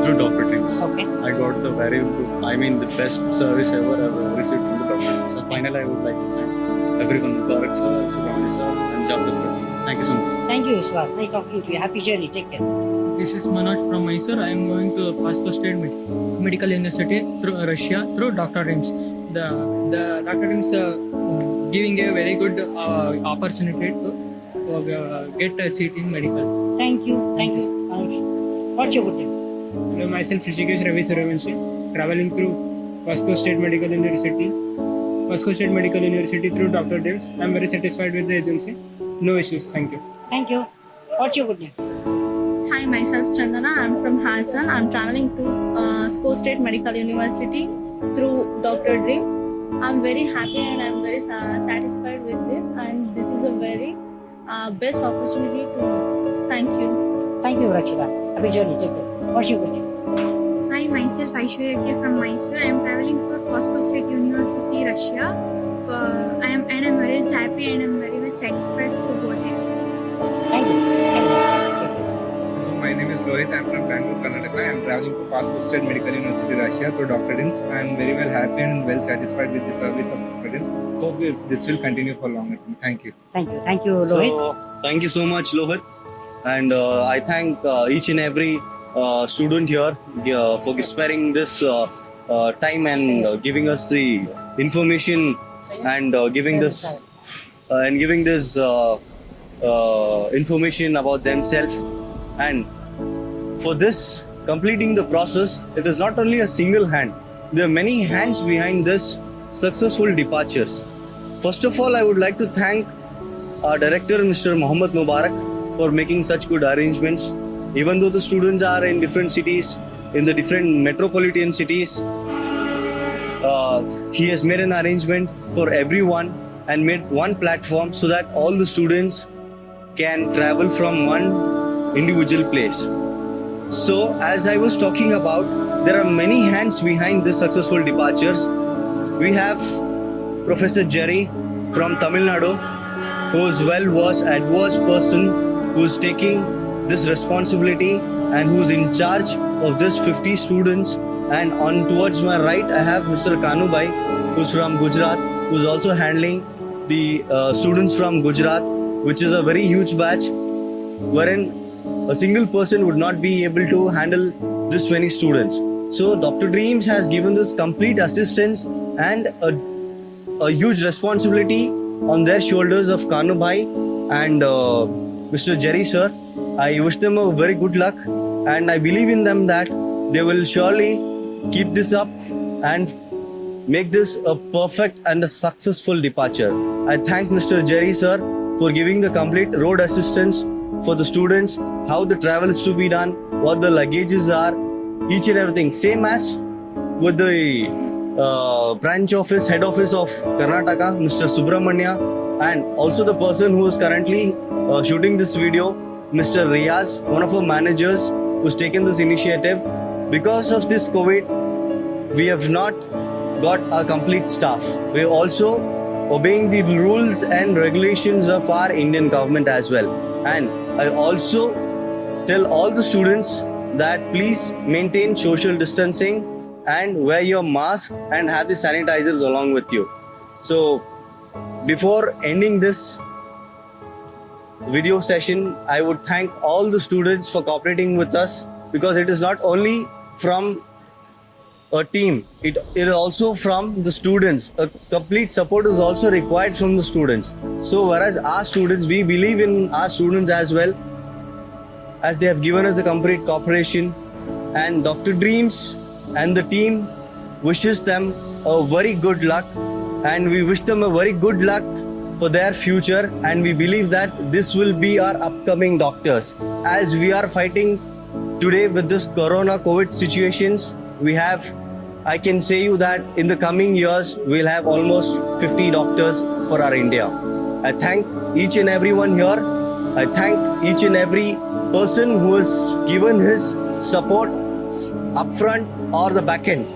[SPEAKER 9] through Dr. Dreams.
[SPEAKER 8] Okay.
[SPEAKER 9] I got the very good, the best service ever I've received from the doctor. So finally, I would like to thank everyone, Mubarak sir, Subramani sir, and Jafar sir. Thank you so much.
[SPEAKER 8] Thank you, Suhas. Nice talking to you. Happy journey. Take care.
[SPEAKER 14] This is Manoj from Mysore. I am going to Pasco State Medical University through Russia through Dr. Dreams. The Dr. Dreams giving a very good opportunity to get a seat in medical.
[SPEAKER 8] Thank you. Manoj. What you would do?
[SPEAKER 14] Hello, myself Rishikesh Ravi Suravanshi, traveling through Pasco State Medical University through Dr. Dreams. I am very satisfied with the agency. No issues. Thank you.
[SPEAKER 8] Thank you. What you would do?
[SPEAKER 23] Hi, myself Chandana. I'm from Hassan. I'm traveling to Score State Medical University through Dr. Dreams. I'm very happy and I'm very satisfied with this, and this is a very best opportunity to know. Thank you.
[SPEAKER 8] Thank you, Rakshita. Happy journey. Take care. What you would do?
[SPEAKER 22] Hi, myself Aishwarya K from Mysore. I am traveling for Pasco State University, Russia. I am very much happy and I am very much satisfied to go there.
[SPEAKER 8] Thank you.
[SPEAKER 9] My name is Lohit. I am from Bangalore, Karnataka. I am traveling to Pasco State Medical University, Russia through Dr. Dreams. I am very well happy and well satisfied with the service of Dr. Dreams. Hope this will continue for longer term. Thank you.
[SPEAKER 8] Thank you, Lohit.
[SPEAKER 1] So, thank you so much, Lohit. And I thank each and every student here for sparing this time and giving us the information and giving this information about themselves. And for this, completing the process, it is not only a single hand. There are many hands behind this successful departures. First of all, I would like to thank our director, Mr. Mohammed Mubarak, for making such good arrangements. Even though the students are in different cities, in the different metropolitan cities, he has made an arrangement for everyone and made one platform so that all the students can travel from one individual place. So, as I was talking about, there are many hands behind this successful departures. We have Professor Jerry from Tamil Nadu, who is well-versed, advanced person who is taking this responsibility and who is in charge of this 50 students. And towards my right, I have Mr. Kanu Bhai, who is from Gujarat, who is also handling the students from Gujarat, which is a very huge batch, wherein a single person would not be able to handle this many students. So Dr. Dreams has given this complete assistance and a huge responsibility on their shoulders of Kanu Bhai and Mr. Jerry sir. I wish them a very good luck, and I believe in them that they will surely keep this up and make this a perfect and a successful departure. I thank Mr. Jerry sir for giving the complete road assistance for the students, how the travel is to be done, what the luggages are, each and everything. Same as with the head office of Karnataka, Mr. Subramanya, and also the person who is currently shooting this video, Mr. Riaz, one of our managers who's taken this initiative. Because of this COVID, we have not got a complete staff. We are also obeying the rules and regulations of our Indian government as well. And I also tell all the students that please maintain social distancing and wear your mask and have the sanitizers along with you. So before ending this video session, I would thank all the students for cooperating with us, because it is not only from a team, it is also from the students. A complete support is also required from the students. So whereas our students, we believe in our students as well, as they have given us the complete cooperation, and Dr. Dreams and the team wishes them a very good luck, and we wish them a very good luck
[SPEAKER 11] for their future, and we believe that this will be our upcoming doctors. As we are fighting today with this corona COVID situations, I can say you that in the coming years we'll have almost 50 doctors for our India. I thank each and everyone here. I thank each and every person who has given his support upfront or the back end.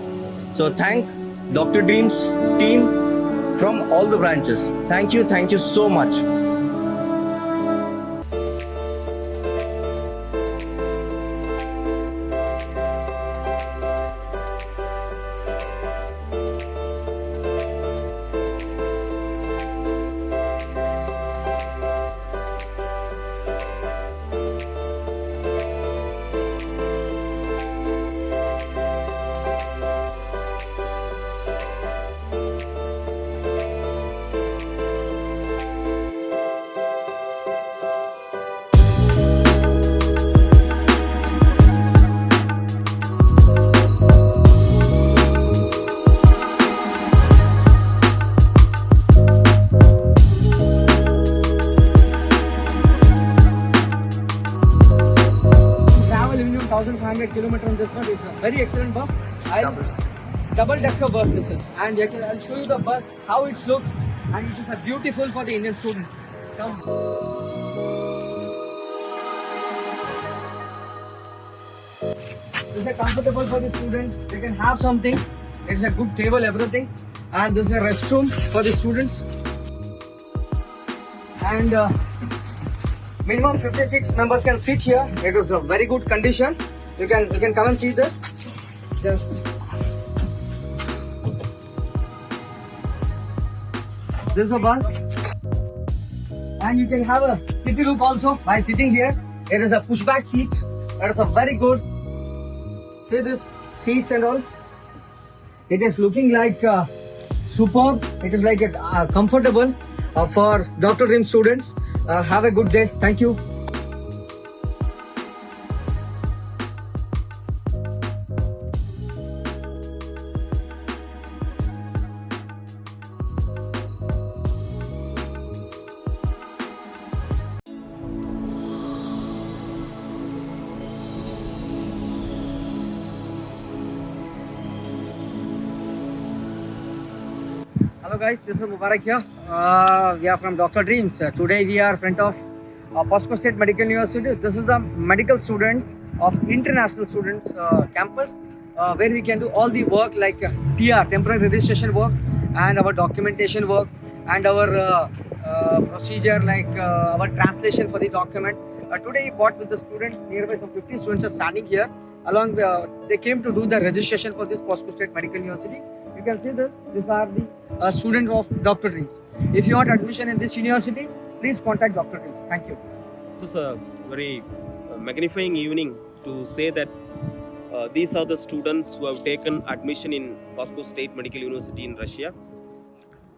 [SPEAKER 11] So thank Dr. Dreams team from all the branches. Thank you so much.
[SPEAKER 15] Travel minimum 1,500 kilometers on this one. It's a very excellent bus. Double-decker bus this is, and I'll show you the bus how it looks, and it is beautiful for the Indian students. Come. This is comfortable for the students. They can have something. It's a good table, everything, and this is a restroom for the students. And minimum 56 members can sit here. It is a very good condition. You can come and see this. Just this is a bus, and you can have a city look also by sitting here. It is a pushback seat. That is a very good. See this seats and all. It is looking like superb. It is like comfortable for Dr. Dream students. Have a good day. Thank you. Hello guys, this is Mubarak here. We are from Dr. Dreams. Today we are in front of POSCO State Medical University. This is a medical student of international students campus where we can do all the work like TR, temporary registration work, and our documentation work, and our procedure like our translation for the document. Today we brought with the students, nearby some 50 students are standing here. Along they came to do the registration for this POSCO State Medical University. You can see this. These are the students of Dr. Dreams. If you want admission in this university, please contact Dr. Dreams. Thank you.
[SPEAKER 12] This is a very magnifying evening to say that these are the students who have taken admission in POSCO State Medical University in Russia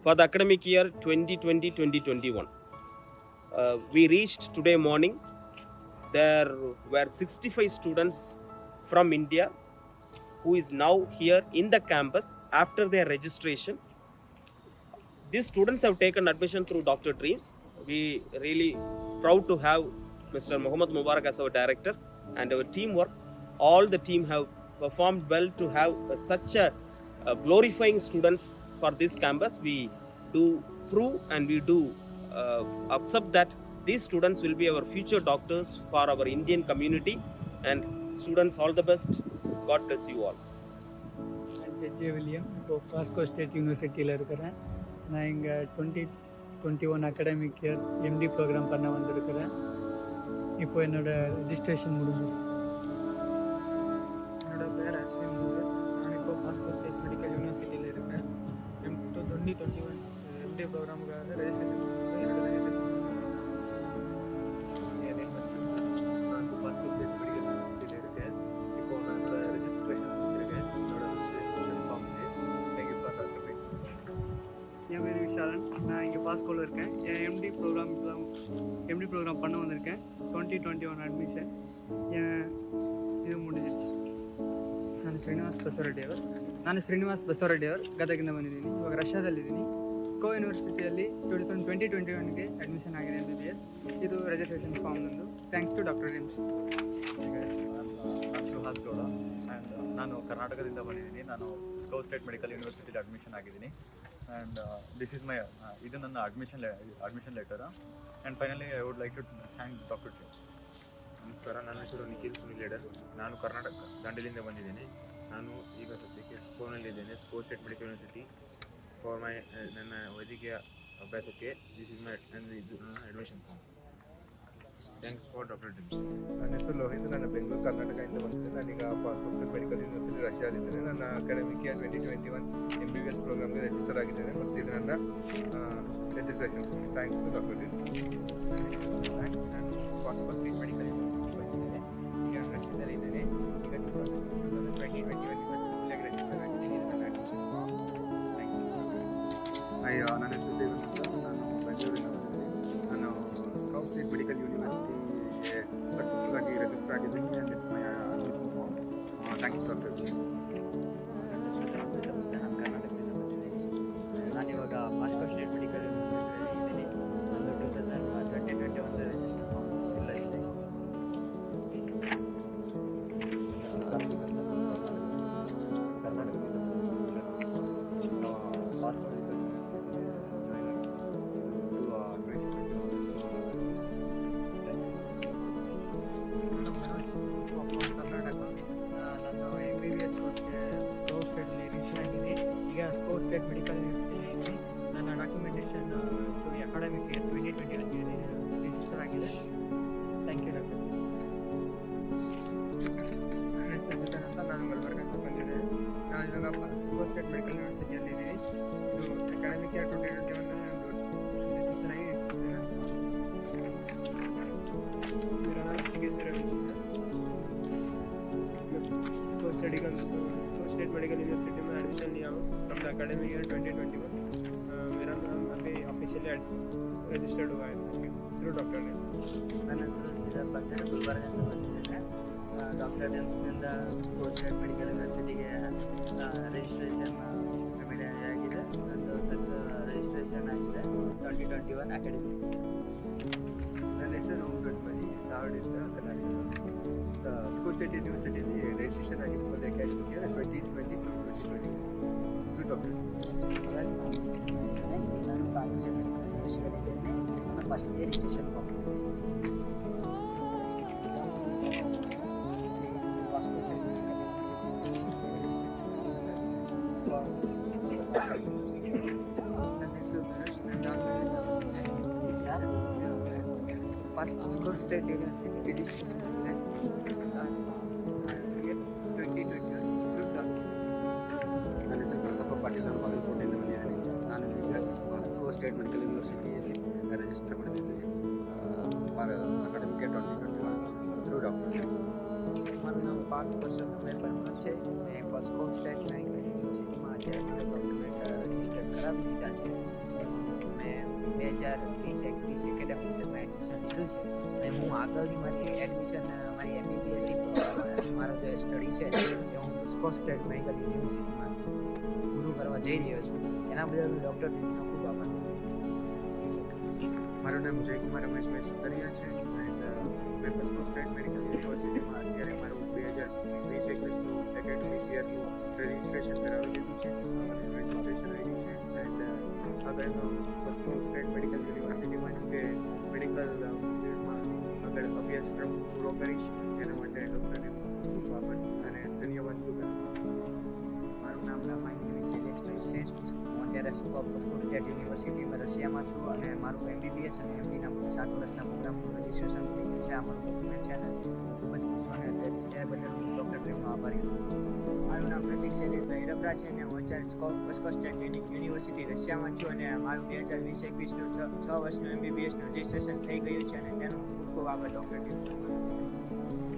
[SPEAKER 12] for the academic year 2020-2021. We reached today morning. There were 65 students from India who is now here in the campus after their registration. These students have taken admission through Dr. Dreams. We really proud to have Mr. Mohammad Mubarak as our director and our teamwork. All the team have performed well to have such a glorifying students for this campus. We do prove and we do accept that these students will be our future doctors for our Indian community. And students, all the best. God bless you all.
[SPEAKER 13] J William இப்போ Bosco state யூனிவர்சிட்டியில் இருக்கிறேன். நான் இங்கே 2021 academic year empty program பண்ண வந்திருக்கிறேன். இப்போ என்னோடய registration முடிஞ்சிருச்சு. என்னோடய பேர் அஸ்வின் முகர். நான் இப்போ பாஸ்கோ ஸ்டேட் மெடிக்கல் யூனிவர்சிட்டியில் இருக்கேன். 2021 எம்டி ப்ரோக்ராமுக்காக ரெஜிஸ்ட்ரேஷன் பண்ணி என்னோட ரெஜிஸ்ட்ரேஷன்
[SPEAKER 5] பாஸ்கோ ஸ்டேட் மெடிக்கல் யூனிவர்சிட்டியில் இருக்கேன். இப்போ நான் என்னோட ரெஜிஸ்ட்ரேஷன் முடிச்சிருக்கேன். என்னோட registration form thank you for doctor dreams.
[SPEAKER 13] என் பேர் விஷாலன். நான் இங்கே பாஸ்கோவில் இருக்கேன். என் எம்டி ப்ரோக்ராம் பண்ண வந்திருக்கேன். 2021 ಅಡ್ಮಿಷನ್ ಇದು ಮುಗಿದಿತ್ತು. ನಾನು ಶ್ರೀನಿವಾಸ್ ಬಸವರೆಡ್ಡಿ ಅವರು ಗದಗಿಂದ ಬಂದಿದ್ದೀನಿ. ಇವಾಗ ರಷ್ಯಾದಲ್ಲಿದ್ದೀನಿ. ಸ್ಕೋ ಯೂನಿವರ್ಸಿಟಿಯಲ್ಲಿ 2021ಗೆ ಅಡ್ಮಿಷನ್ ಆಗಿದೆ MBBS. ಇದು ರಿಜಿಸ್ಟ್ರೇಷನ್ ಫಾರ್ಮ್ ನಂದು. Thanks to Doctor Dreams.
[SPEAKER 17] ನಾನು ಸುಹಾಸ್ ಗೌಡ ಆ್ಯಂಡ್ ನಾನು ಕರ್ನಾಟಕದಿಂದ ಬಂದಿದ್ದೀನಿ. ನಾನು ಸ್ಕೌ ಸ್ಟೇಟ್ ಮೆಡಿಕಲ್ ಯೂನಿವರ್ಸಿಟಿಲಿ ಅಡ್ಮಿಷನ್ ಆಗಿದ್ದೀನಿ ಆ್ಯಂಡ್ ದಿಸ್ ಇಸ್ ಮೈ ಇದು ನನ್ನ admission letter and finally I would like to thank Doctor Dreams.
[SPEAKER 16] ನಮಸ್ಕಾರ, ನನ್ನ ಹೆಸರು ನಿಖಿಲ್ ಸುನಿಲ್ ಲೀಡರ್. ನಾನು ಕರ್ನಾಟಕ ದಾಂಡೇಲಿಯಿಂದ ಬಂದಿದ್ದೇನೆ. ನಾನು ಈಗ ಸದ್ಯಕ್ಕೆ ಸ್ಕೋನಲ್ಲಿದ್ದೇನೆ, Moscow state medical university for my ನನ್ನ ವೈದ್ಯಕೀಯ ಅಭ್ಯಾಸಕ್ಕೆ. ದಿಸ್ ಇಸ್ ಮೈ ಇದು ನನ್ನ admission form. Thanks for doctor dreams.
[SPEAKER 18] ನನ್ನ ಹೆಸರು ಲೋಹಿತ್, ನಾನು ಬೆಂಗಳೂರು ಕರ್ನಾಟಕದಿಂದ ಬಂದಿದ್ದೇನೆ. ನಾನೀಗ ಪಾಸ್ಕೋ ಸ್ಟೇಟ್ ಮೆಡಿಕಲ್ ಯೂನಿವರ್ಸಿಟಿ ರಷ್ಯಾದಲ್ಲಿದ್ದೇನೆ. ನನ್ನ ಅಕಾಡೆಮಿಕ್ ಇಯರ್ 2021 MBBS ಪ್ರೋಗ್ರಾಮ್ಗೆ ರಿಜಿಸ್ಟರ್ ಆಗಿದ್ದೇನೆ ಮತ್ತು ಇದು ನನ್ನ registration. Thanks to doctor dreams.
[SPEAKER 20] ನಾನು ಪಾಸ್ಕೋ ಸ್ಟೇಟ್ ಮೆಡಿಕಲ್ ಯೂನಿವರ್ಸಿಟಿ ಬಂದಿದ್ದೇನೆ. ಈಗ ರಷ್ಯಾದಲ್ಲಿದ್ದೇನೆ. ಈಗ 2021 ಸಕ್ಸಸ್ಫುಲ್ಲಾಗಿ ರಿಜಿಸ್ಟರ್ ಆಗಿದ್ದೀನಿ. ಇದು ನನ್ನ ಅಡ್ಮಿಷನ್ ಫಾರ್ಮ್. Thank you.
[SPEAKER 18] ನನ್ನ ಹೆಸರು ಸೇವನ್ ಅಂತ, ನಾನು ಬೆಂಗಳೂರಿನ ಬಂದಿದ್ದೀನಿ. ನಾನು ಸ್ಕೌ ಸ್ಟೇಟ್ ಮೆಡಿಕಲ್ ಯೂನಿವರ್ಸಿಟಿಗೆ ಸಕ್ಸಸ್ಫುಲ್ ಆಗಿ ರಿಜಿಸ್ಟರ್ ಆಗಿದ್ದೀನಿ and it's my admission form. Thanks Doctor dreams.
[SPEAKER 3] ನಾನು ಕರ್ನಾಟಕದಿಂದ ಬಂದಿದ್ದೀನಿ. ನಾನಿವಾಗ ಪಾಸ್ಕೋ ಸ್ಟೇಟ್ ಮೆಡಿಕಲ್ ಯೂನಿವರ್ಸಿಟಿಯಲ್ಲಿ ಇದ್ದೀನಿ. ನಾನು 2021 ರಿಜಿಸ್ಟರ್ ಫಾರ್ಮ್ ಇಲ್ಲ ಇದೆ.
[SPEAKER 17] ಕರ್ನಾಟಕದಿಂದ ಪಾಸ್ಕೋ ಮೆಡಿಕಲ್ ಯೂನಿವರ್ಸಿಟಿ ಜಾಯ್ನ್ ಆಗಿ
[SPEAKER 13] ಕರ್ನಾಟಕ. ನಾನು MBBS ಕೋರ್ಸ್ಗೆ ಸ್ಕೋ ಸ್ಟೇಟಲ್ಲಿ ರಿಜಿಸ್ಟರ್ ಆಗಿದ್ದೀನಿ. ಈಗ ಸ್ಕೋ ಸ್ಟೇಟ್ ಮೆಡಿಕಲ್ ಯೂನಿವರ್ಸಿಟಿಯಲ್ಲಿ ಇದ್ದೀನಿ. ನನ್ನ ಡಾಕ್ಯುಮೆಂಟೇಷನ್ ಅಕಾಡೆಮಿಕ್ ಇಯರ್ 2021ಗೆ ರಿಜಿಸ್ಟರ್ ಆಗಿದೆ. Thank you doctor.
[SPEAKER 24] ನನ್ನ ಹೆಸರು ಚೇತನ್ ಅಂತ, ನಾನು ಗುಲ್ಬರ್ಗದಿಂದ ಬಂದಿದ್ದೇನೆ. ನಾನು ಇವಾಗ ಸ್ಕೋ ಸ್ಟೇಟ್ ಮೆಡಿಕಲ್ ಯೂನಿವರ್ಸಿಟಿಯಲ್ಲಿ ಇದ್ದೀನಿ. ಇದು ಅಕಾಡೆಮಿಕ್ ಇಯರ್ 2021 ರಿಜಿಸ್ಟ್ರೇಷನ್ ಆಗಿ मेरा नाम Rishikesh Ravichandra. Moscow state medical university में एडमिशन लिया हूँ फ्रॉम द अकेडमिक ईयर 2021। मेरा नाम अभी ऑफिशियली रजिस्टर्ड हुआ है थ्रू डॉक्टर नेम्स।
[SPEAKER 3] ನನ್ನ ಹೆಸರು ಸಿದ್ಧಾರ್ಥ ಅಂತೇಳಿ ಗುಲ್ಬರ್ಗದಿಂದ ಬಂದಿದ್ದೇನೆ. ಡಾಕ್ಟರ್ ನೇಮ್ಸ್ನಿಂದ ಸ್ಕೋ ಸ್ಟೇಟ್ ಮೆಡಿಕಲ್ ಯೂನಿವರ್ಸಿಟಿಗೆ ರಿಜಿಸ್ಟ್ರೇಷನ್ ಆಗಿದೆ. ನಂದು ರಿಜಿಸ್ಟ್ರೇಷನ್ ಆಗಿದೆ 2021 ಅಕಾಡೆಮಿಕ್.
[SPEAKER 20] ನನ್ನ ಹೆಸರು ಗಣಪತಿ, ಧಾರವಾಡದಿಂದ ಕರ್ನಾಟಕ. ಸ್ಕೋ ಸ್ಟೇಟ್ ಯೂನಿವರ್ಸಿಟಿಯಲ್ಲಿ ರಿಜಿಸ್ಟ್ರೇಷನ್ ಆಗಿದೆ for the academic year 2020 to 2021 through doctor.
[SPEAKER 19] ನಾನು ಪಾಸ್ಕೋ ಮೆಡಿಕಲ್ ಯೂನಿವರ್ಸಿಟಿಯಲ್ಲಿದ್ದೇನೆ. ನನ್ನ first year registration form. Moscow state medical
[SPEAKER 20] ನನ್ನ ಹೆಸರು ಧನುಷ್, ನಾನು
[SPEAKER 3] ಸ್ಕೋ ಸ್ಟೇಟ್ ಯೂನಿವರ್ಸಿಟಿ ರಿಜಿಸ್ಟ್ರೇಷನ್ ಆಗಿದೆ 2021 ಥ್ರೂ ಡಾಕ್ಟರ್.
[SPEAKER 18] ನನ್ನ ಹೆಸರು ಪ್ರಸಪ್ಪ ಪಾಟೀಲ್, ನಾನು ಬಾಗಲಕೋಟೆಯಿಂದ ಬಂದಿದ್ದೇನೆ. ನಾನು ಈಗ ಸ್ಕೋ ಸ್ಟೇಟ್ ಮೆಡಿಕಲ್ ಯೂನಿವರ್ಸಿಟಿಯಲ್ಲಿ ರಿಜಿಸ್ಟರ್ ಮಾಡಿದ್ದೇನೆ ಅಕಾಡೆಮಿಕ್ 2021 ಥ್ರೂ ಡಾಕ್ಟರ್.
[SPEAKER 3] મને 5 વર્ષ પહેલાં છે મેં પાસ્કો સ્ટેટ મેડિકલ યુનિવર્સિટીમાં અત્યારે મારો ડોક્યુમેન્ટ રજીસ્ટર કરાવી દીધા છે. મેં 2020-21 એકેડેમિક યરમાં એડમિશન લીધું છે અને હું આગળની મારી એડમિશન મારી MBBSની મારો જે સ્ટડી છે એ હું સ્કો સ્ટેટ મેડિકલ યુનિવર્સિટીમાં પૂરું કરવા જઈ રહ્યો છું. એના બદલ હું ડૉક્ટર ટીમનો ખૂબ આભાર માનું છું.
[SPEAKER 18] મારું નામ જયકુમાર રમેશભાઈ સુતરિયા છે એન્ડ મેં પાસ્કો સ્ટેટ મેડિકલ યુનિવર્સિટીમાં અત્યારે મારું 2020-21નું એકેડમિક યરનું રજિસ્ટ્રેશન કરાવી લીધું છે. રજિસ્ટ્રેશન આઈડી છે એન્ડ આગળનો પાસ્કો સ્ટેટ મેડિકલ યુનિવર્સિટીમાં જ કે મેડિકલ ફિલ્ડમાં આગળ અભ્યાસક્રમ પૂરો કરીશ તેના માટે ડૉક્ટરને ખૂબ આભાર અને ધન્યવાદ કરું.
[SPEAKER 3] મારું નામ રામાયણ શૈલેષભાઈ છે. હું અત્યારે પાસ્કો સ્ટેટ યુનિવર્સિટીમાં રશિયામાં છું અને મારું MBBS અને MDના 7 વર્ષના પ્રોગ્રામનું રજિસ્ટ્રેશન થઈ ગયું છે. આ મારું ડોક્યુમેન્ટ છે અને ખૂબ જ ખુશ છું અને તે બદલ હું ડૉક્ટર ડ્રીમનો આભારી છું. મારું નામ પ્રતિક શૈલેષભાઈ રબરા છે અને હું અત્યારે પાસ્કો સ્ટેટ યુનિવર્સિટી રશિયામાં છું અને મારું 2020-21નું 6 વર્ષનું MBBSનું રજિસ્ટ્રેશન થઈ ગયું છે અને તેનો ખૂબ ખૂબ આભાર ડૉક્ટર ડ્રીમ.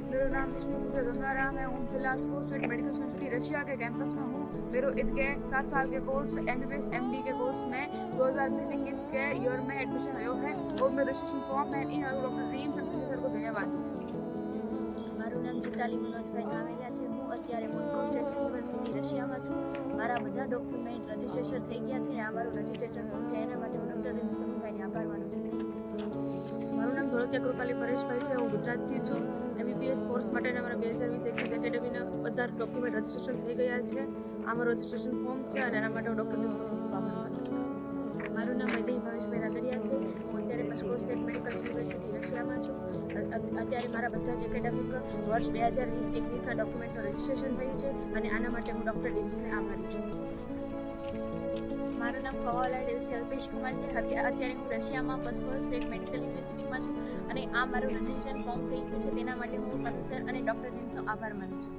[SPEAKER 25] मेरा नाम विष्णु भूषण गंगाराम है. हूँ फिलहाल स्को स्टेट मेडिकल यूनिवर्सिटी रशिया के कैंपस में हूँ. मेरे ईद के 7 साल के कोर्स MBBS MD के कोर्स में 2020-21 के ईयर में एडमिशन हुआ है और मैं रजिस्ट्रेशन फॉर्म में in doctor dreams and sir को धन्यवाद दूँ.
[SPEAKER 6] મારું નામ ચિત્રાલી મનોજભાઈ નાવેલિયા છે. હું અત્યારે મોસ્કો સ્ટેટ યુનિવર્સિટી રશિયામાં છું. મારા બધા ડોક્યુમેન્ટ રજિસ્ટ્રેશન થઈ ગયા છે અને આ મારું રજિસ્ટ્રેશન ફોર્મ છે, એના માટે હું ડૉક્ટર રીમ્સ કનુભાઈને આભાર માનું છું.
[SPEAKER 2] મારું નામ ધોળકિયા કૃપાલી પરેશભાઈ છે. હું ગુજરાતથી છું. MBBS કોર્સ માટેના મારા 2020-21 એકેડેમીના બધા ડોક્યુમેન્ટ રજિસ્ટ્રેશન થઈ ગયા છે. આ મારું રજિસ્ટ્રેશન ફોર્મ છે અને એના માટે હું ડૉક્ટર રીમ્સ કનુભાઈનો આભાર માનું છું.
[SPEAKER 6] મારું નામ વૈદેહી ભાવેશભાઈ રાદડિયા છે. હું અત્યારે મોસ્કો સ્ટેટ મેડિકલ યુનિવર્સિટી રશિયામાં છું. અત્યારે મારા બધા જ એકેડેમિક વર્ષ 2020-21ના ડોક્યુમેન્ટનું રજિસ્ટ્રેશન થયું છે અને આના માટે હું ડૉક્ટર રીમ્સને આભારી છું. મારું નામ કવાલા ડેલ્સી અલ્પેશ કુમાર છે. અત્યારે હું રશિયામાં મોસ્કો સ્ટેટ મેડિકલ યુનિવર્સિટીમાં છું અને આ મારું રજિસ્ટ્રેશન ફોર્મ થઈ ગયું છે, તેના માટે હું મનુ સર અને ડૉક્ટર રીમ્સનો આભાર માનું છું.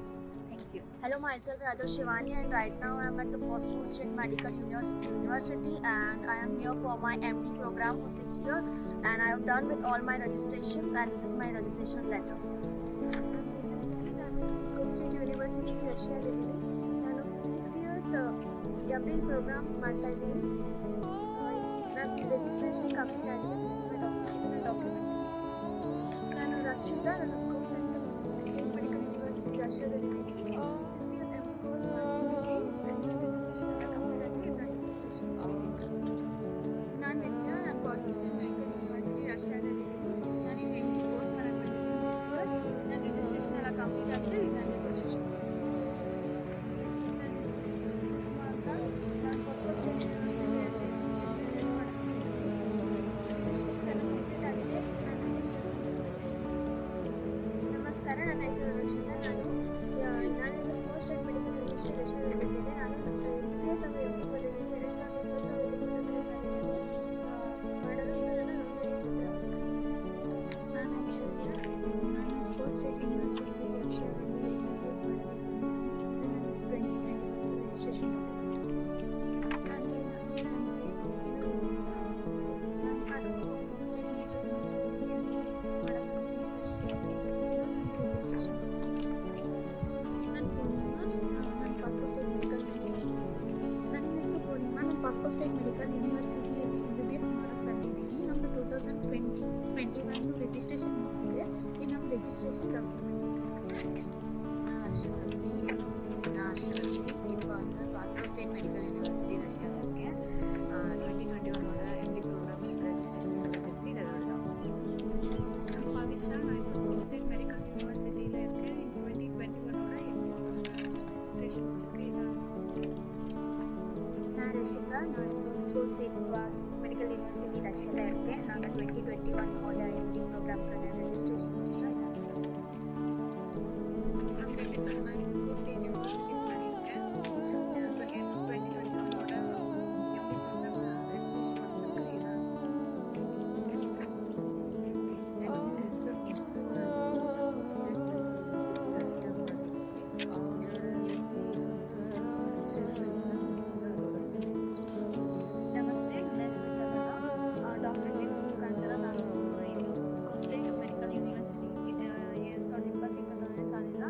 [SPEAKER 6] Thank you. Hello, myself is Adarsh Shivani and right now I am at the Moscow State Medical University and I am here for my MD program for 6 years and I am done with all my registrations and this is my registration letter. Moscow State University ರಷ್ಯಾದಲ್ಲಿದ್ದೀನಿ. ನಾನು 6 years MD program ಮಾಡ್ತಾ ಇದ್ದೀನಿ. ನನ್ನ registration complete ಆಗಿದೆ. Document ನಾನು ರಕ್ಷಿತಾ. ನಾನು Moscow state medical university ರಷ್ಯಾದಲ್ಲಿದ್ದೀನಿ. 6 years MD course ಮಾಡ್ತಿದ್ದೀನಿ. Registration ಎಲ್ಲ ಕಂಪ್ಲೀಟ್ ಆಗಿದೆ. ನನ್ನ ರಿಜಿಸ್ಟ್ರೇಷನ್ ನಾನು ವಿದ್ಯಾ. ನಾನು ಮಸ್ಕೋ ಸ್ಟೇಟ್ ಮೆಡಿಕಲ್ ಯೂನಿವರ್ಸಿಟಿ ರಷ್ಯಾದಲ್ಲಿದ್ದೀನಿ. ನಾನು MD ಕೋರ್ಸ್ ಮಾಡೋಕ್ಕೆ ಬಂದಿದ್ದೀನಿ 6 years. ನನ್ನ ರಿಜಿಸ್ಟ್ರೇಷನ್ ಎಲ್ಲ ಕಂಪ್ಲೀಟ್ ಆಗಿದೆ. ಇದು ನನ್ನ ರಿಜಿಸ್ಟ್ರೇಷನ್. ನನ್ನ ಹೆಸರು ಸುಷ್ಮಾ ಅಂತ. ನಾನು ಮಸ್ಕೋ ಸ್ಟೇಟ್ ಯೂನಿವರ್ಸಿಟಿಯಲ್ಲಿ ರಿಜಿಸ್ಟ್ರೇಷನ್ ಎಲ್ಲ ಕಂಪ್ಲೀಟ್ ಆಗಿದೆ. ಇದು ನನ್ನ ರಿಜಿಸ್ಟ್ರೇಷನ್. ನಮಸ್ಕಾರ, ನನ್ನ ಹೆಸರು ರಕ್ಷಿತಾ. ನಾನು ಮಸ್ಕೋ ಸ್ಟೇಟ್ ಮೆಡಿಕಲ್ ಯೂನಿವರ್ಸಿಟಿ ರಷ್ಯಾದಲ್ಲಿ ಬಂದಿದ್ದೆ. ನಾನು MBBS ಹಾಗೂ MD ಪದವಿಯನ್ನು 2020-2021 ಸಾಲಿನಲ್ಲಿ ಮಾಡಲು ಈಗ ನನ್ನ ನೋಂದಣಿ. ನಾನು ಐಶ್ವರ್ಯ. ನಾನು ಮಸ್ಕೋ ಸ್ಟೇಟ್ ಯೂನಿವರ್ಸಿಟಿ ರಷ್ಯಾದಲ್ಲಿ MBBS ಮಾಡಲು ಬಂದಿದ್ದೀನಿ. ಇದು ನನ್ನ 2021 ರಿಜಿಸ್ಟ್ರೇಷನ್ ಡಾಕ್ಯುಮೆಂಟ್. MC ಇದು ನಾನು ಸ್ಟೇಟ್ ಮೆಡಿಕಲ್ ಯೂನಿವರ್ಸಿಟಿಯಲ್ಲಿ MBBS ಮಾಡಲು ಬಂದಿದ್ದೀನಿ ರಷ್ಯಾದಲ್ಲಿ. ಇದು ನನ್ನ ರಿಜಿಸ್ಟ್ರೇಷನ್. ನನ್ನ ಪೂರ್ಣಿಮಾ. ನಾನು ಮಾಸ್ಕೋ ಸ್ಟೇಟ್ ಮೆಡಿಕಲ್ ಯೂನಿವರ್ಸಿಟಿ. ನನ್ನ ಹೆಸರು ಪೂರ್ಣಿಮಾ. ನಾನು ಮಾಸ್ಕೋ ಸ್ಟೇಟ್ ಮೆಡಿಕಲ್ ಯೂನಿವರ್ಸಿಟಿಯಲ್ಲಿ MBBS ಮಾಡೋಕ್ಕೆ ಬಂದಿದ್ದೀನಿ. ನಮ್ಮದು 2020-21 ರಿಜಿಸ್ಟ್ರೇಷನ್ ಮಾಡಿದೆ. ಇದು ನಮ್ಮ ರಿಜಿಸ್ಟ್ರೇಷನ್ ಡಾಕ್ಯುಮೆಂಟ್.
[SPEAKER 4] ಹರ್ಷವರ್ತಿ இப்போ வந்து மாஸ்கோ ஸ்டேட் மெடிக்கல் யூனிவர்சிட்டி ரஷ்யாவில் இருக்கேன். 2021ஓட MD ப்ரோக்ராம் ரெஜிஸ்ட்ரேஷன் நடத்திருக்கு. இதோட தான்
[SPEAKER 2] பாவிஷா. நான் மஸ்கோ ஸ்டேட் மெடிக்கல் யூனிவர்சிட்டியில் இருக்கேன். 2021ஓட MD ரெஜிஸ்ட்ரேஷன் வச்சுருக்கேன்.
[SPEAKER 6] நான் ரிஷிகா. நான் மஸ்கோ ஸ்டேட் மெடிக்கல் யூனிவர்சிட்டி ரஷ்யாவில் இருக்கேன். நாங்கள் 2021ஓட MD ப்ரோக்ராம்க்கான ரெஜிஸ்ட்ரேஷன் வச்சுருக்கேன்.
[SPEAKER 2] நான் 2021 மஸ்கோ ஸ்டேட் யூனிவர்சிட்டி பண்ணியிருக்கேன். 2021ஓட MD ப்ரோக்ராம் ரெஜிஸ்ட்ரேஷன் வச்சுருக்கேன்.
[SPEAKER 6] ನಮಸ್ತೆ, ನನ್ನ ಹೆಸರು ಚಂದನ. ಡಾಕ್ಟರ್ ಟಿಮ್ಸ್ ಮುಖಾಂತರ ನಾನು ಇಲ್ಲಿ ಮಸ್ಕೋ ಸ್ಟೇಟ್ ಮೆಡಿಕಲ್ ಯೂನಿವರ್ಸಿಟಿ 2020-21 ಸಾಲಿನ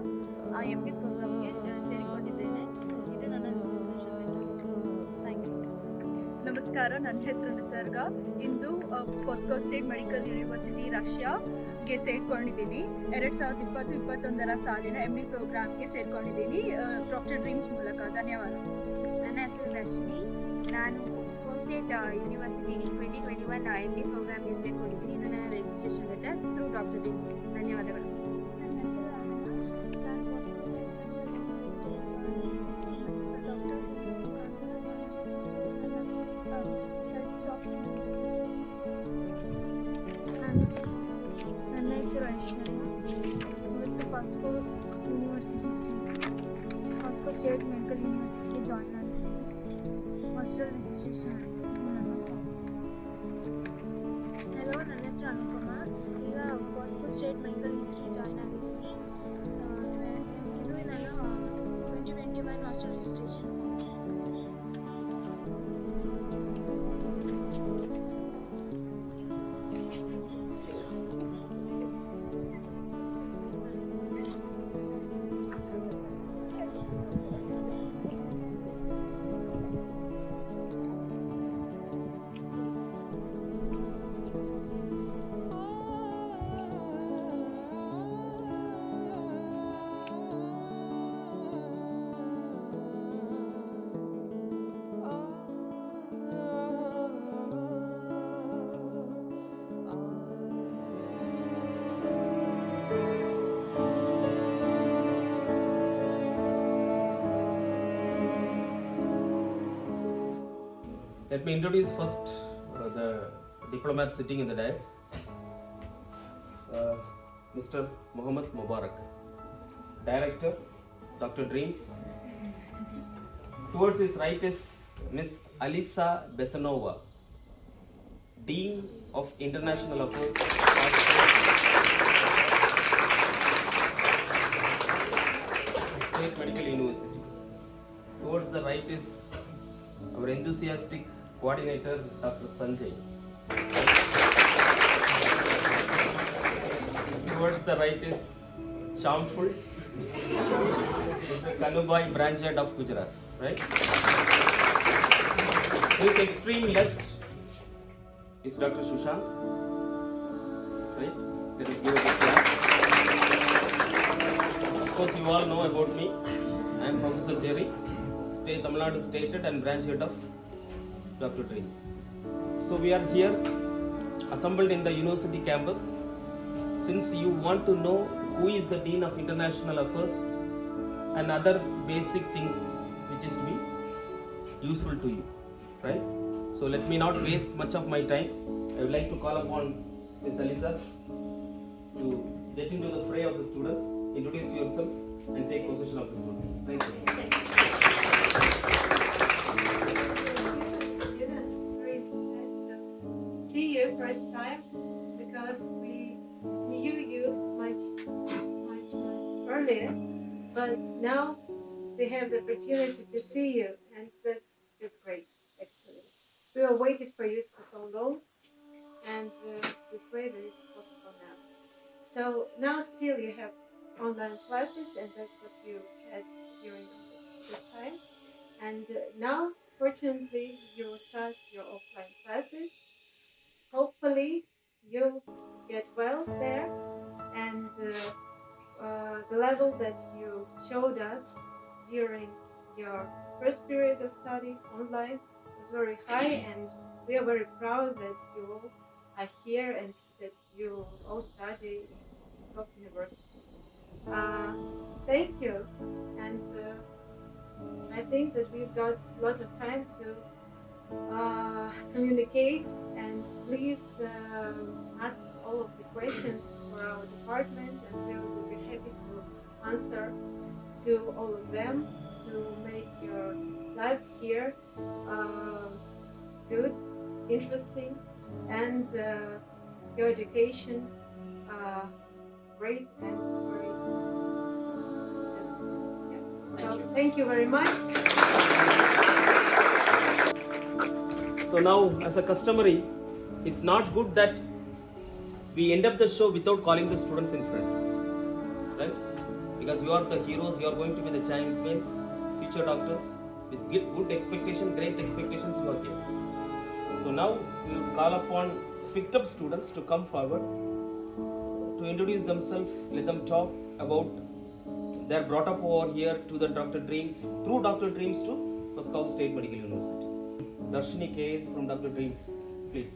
[SPEAKER 6] MD ಪ್ರೋಗ್ರಾಮ್ಗೆ ಸೇರಿಕೊಂಡಿದ್ದೇನೆ. ಇದು ನನ್ನ ರಿಜಿಸ್ಟ್ರೇಷನ್ ಲೆಟರ್. Thank you.
[SPEAKER 4] ನಮಸ್ಕಾರ, ನನ್ನ ಹೆಸರು ನಿಸರ್ಗ. ಇಂದು ಮಾಸ್ಕೋ ಸ್ಟೇಟ್ ಮೆಡಿಕಲ್ ಯೂನಿವರ್ಸಿಟಿ ರಷ್ಯಾಗೆ ಸೇರ್ಕೊಂಡಿದ್ದೀನಿ. 2020-21 ಸಾಲಿನ MD ಪ್ರೋಗ್ರಾಮ್ಗೆ ಸೇರ್ಕೊಂಡಿದ್ದೀನಿ ಡಾಕ್ಟರ್ ಡ್ರೀಮ್ಸ್ ಮೂಲಕ. ಧನ್ಯವಾದ.
[SPEAKER 6] ನನ್ನ ಹೆಸರು ದರ್ಶಿನಿ. ನಾನು ಮಸ್ಕೋ ಸ್ಟೇಟ್ ಯೂನಿವರ್ಸಿಟಿಗೆ 2021 MD ಪ್ರೋಗ್ರಾಮ್ಗೆ ಸೇರ್ಕೊಂಡಿದ್ದೀನಿ. ಇದು ನನ್ನ registration letter through doctor Dreams. ಧನ್ಯವಾದಗಳು. ನನ್ನ ಹೆಸರು ಆನಂದ. ನಾನು ಮಸ್ಕೋ ಸ್ಟೇಟ್ ಮೆಡಿಕಲ್ ಯೂನಿವರ್ಸಿಟಿಯಲ್ಲಿ ಡಾಕ್ಟರ್ ಡ್ರೀಮ್ಸ್ ಮುಖಾಂತರ
[SPEAKER 2] ನನ್ನ ಹೆಸರು ಐಶ್ವರ್ಯ. ಇವತ್ತು ಮಾಸ್ಕೋ ಸ್ಟೇಟ್ ಮೆಡಿಕಲ್ ಯೂನಿವರ್ಸಿಟಿಗೆ ಜಾಯ್ನ್ ಆಗಿದ್ದೀನಿ. ಮಾಸ್ಟರ್ ರಿಜಿಸ್ಟ್ರೇಷನ್ ಆಗಿದೆ. ಇದು ನನ್ನ ಫಾರ್ಮ್.
[SPEAKER 6] ಹಲೋ, ನನ್ನ ಹೆಸರು ಅನುಪಮ. ಈಗ Moscow state medical university join ಆಗಿದ್ದೀನಿ. ಇದು ನನ್ನ 2021 master registration form.
[SPEAKER 12] Let me introduce first the diplomat sitting in the dais, Mr. Mohammed Mubarak, Director, Dr. Dreams. Towards his right is Miss Alisa Besanova, Dean of International Affairs, State Medical University. Towards the right is our enthusiastic coordinator, Dr. Sanjay. Towards the right is charmful Mr. Kanubai, branch head of Gujarat, right? His extreme left is Dr. Sushant, right? Let us give a big clap. Of course, you all know about me. I am Professor Jerry, Tamil Nadu State and branch head of Dr. Dreams. So we are here assembled in the university campus. Since you want to know who is the Dean of International Affairs and other basic things which is to be useful to you, right? So let me not waste much of my time. I would like to call upon Ms. Alisa to get into the fray of the students, introduce yourself and take possession of the students. Thank you.
[SPEAKER 7] Students, very nice to see you first time because we knew you much earlier, but now we have the opportunity to see you, and that's great. Actually, we have waited for you for so long, and it's great that it's possible now. So now still you have online classes, and that's what you had during this time. And now, fortunately, you will start your offline classes. Hopefully, you'll get well there, and the level that you showed us during your first period of study online is very high, and we are very proud that you all are here and that you all study in Stock University. Thank you, and I think that we've got lots of time to communicate, and please ask all of the questions for our department, and we will be happy to answer to all of them to make your life here good, interesting, and your education great and very necessary. Yeah. So thank you very much.
[SPEAKER 12] So now, as a customary, it's not good that we end up the show without calling the students in front, right? Because you are the heroes, you are going to be the champions, future doctors, with good expectation, great expectations you are here. So now, we will call upon picked up students to come forward, to introduce themselves, let them talk about their brought up over here to the Dr. Dreams, through Dr. Dreams to Moscow State Medical University. Darshini K.S. from Dr. Dreams, please.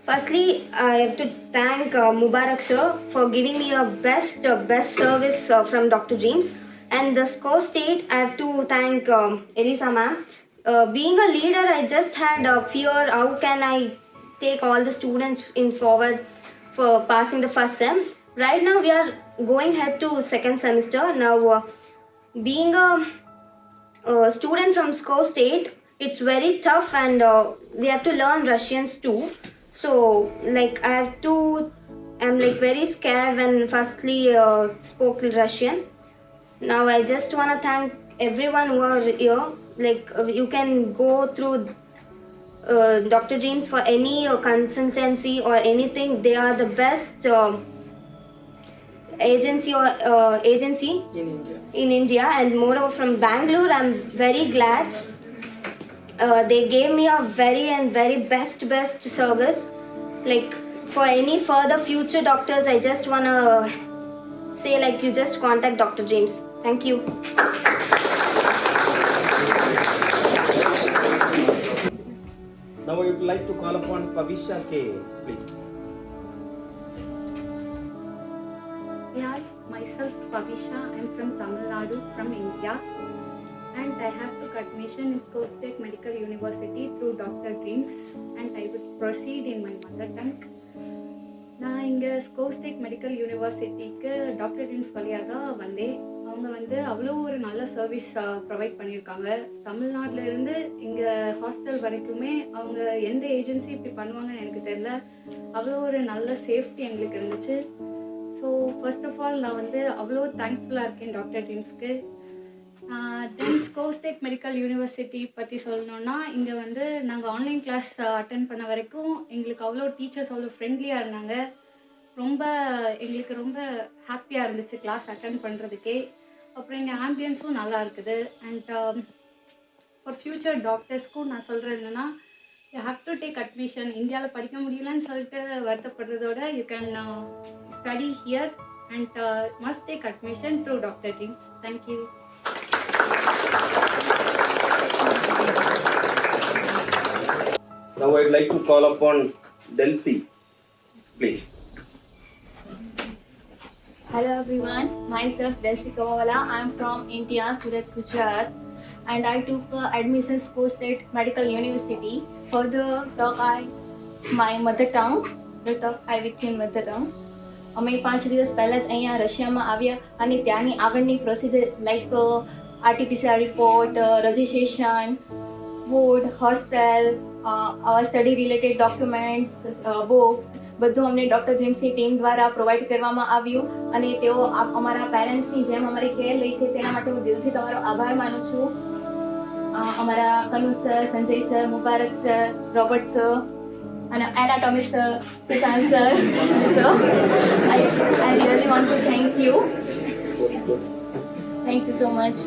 [SPEAKER 10] Firstly, I have to thank Mubarak sir for giving me a best service from Dr. Dreams. And the SCO State, I have to thank Elisa ma'am. Being a leader, I just had a fear, how can I take all the students in forward for passing the first sem. Right now, we are going ahead to second semester. Now, being a student from SCO State, it's very tough, and we have to learn Russians too. So, like, I'm like very scared when firstly spoke Russian. Now, I just want to thank everyone who are here. Like, you can go through Dr. Dreams for any consultancy or anything. They are the best agency in India, and moreover from Bangalore. I'm very glad. They gave me a very best service. Like, for any further future doctors, I just wanna say, like, you just contact Dr. Dreams. Thank you.
[SPEAKER 12] Now I would like to call upon Pavisha K, please.
[SPEAKER 14] Hi, my
[SPEAKER 9] myself Pavisha. I'm from Tamil Nadu, from India, and I have took admission in Scope State Medical University through Dr. Dreams, and I will proceed in my mother tongue. நான் இங்கே scope state medical யூனிவர்சிட்டிக்கு doctor dreams வழியாக தான் வந்தேன். அவங்க வந்து அவ்வளோ ஒரு நல்ல சர்வீஸ் ப்ரொவைட் பண்ணியிருக்காங்க. தமிழ்நாட்டில் இருந்து இங்கே ஹாஸ்டல் வரைக்குமே அவங்க எந்த ஏஜென்சி இப்படி பண்ணுவாங்கன்னு எனக்கு தெரியல. அவ்வளோ ஒரு நல்ல சேஃப்டி எங்களுக்கு இருந்துச்சு. ஸோ ஃபர்ஸ்ட் ஆஃப் ஆல் நான் வந்து அவ்வளோ தேங்க்ஃபுல்லாக இருக்கேன் டாக்டர் ட்ரீம்ஸ்க்கு. தென் ஸ்கோப் ஸ்டேட் மெடிக்கல் யூனிவர்சிட்டி பற்றி சொல்லணுன்னா, இங்கே வந்து நாங்கள் ஆன்லைன் கிளாஸ் அட்டன் பண்ண வரைக்கும் எங்களுக்கு அவ்வளோ டீச்சர்ஸ் அவ்வளோ ஃப்ரெண்ட்லியாக இருந்தாங்க. எங்களுக்கு ரொம்ப ஹாப்பியாக இருந்துச்சு கிளாஸ் அட்டன் பண்ணுறதுக்கே. அப்புறம் இங்கே ஆம்பியன்ஸும் நல்லா இருக்குது. அண்ட் ஃபார் ஃப்யூச்சர் டாக்டர்ஸ்க்கும் நான் சொல்கிறது என்னென்னா, you have to take admission. இந்தியாவில் படிக்க முடியலன்னு சொல்லிட்டு வருத்தப்படுறதோட you can study here and must take admission through doctor dreams. Thank you.
[SPEAKER 12] Now I'd like to call upon Delcy, please.
[SPEAKER 14] Hello everyone, myself Delcy Kawala. I am from India, Surat, Gujarat, and I took admission Scope State Medical University. Further talk my mother tongue. The talk I became mother tongue. અમે 5 દિવસ પહેલાં જ અહીંયા રશિયામાં આવ્યા અને ત્યાંની આગળની procedure like RT-PCR report, registration, food, hostel, આવા સ્ટડી રિલેટેડ ડોક્યુમેન્ટ્સ, બુક્સ બધું અમને ડૉક્ટર ડ્રીમ્સની ટીમ દ્વારા પ્રોવાઈડ કરવામાં આવ્યું અને તેઓ અમારા પેરેન્ટ્સની જેમ અમારી કેર લે છે તેના માટે હું દિલથી તમારો આભાર માનું છું. અમારા Kanu sir, Sanjay sir, Mubarak sir, Robert sir and anatomy sir, Susan sir. So I really want to thank you. Thank you so much.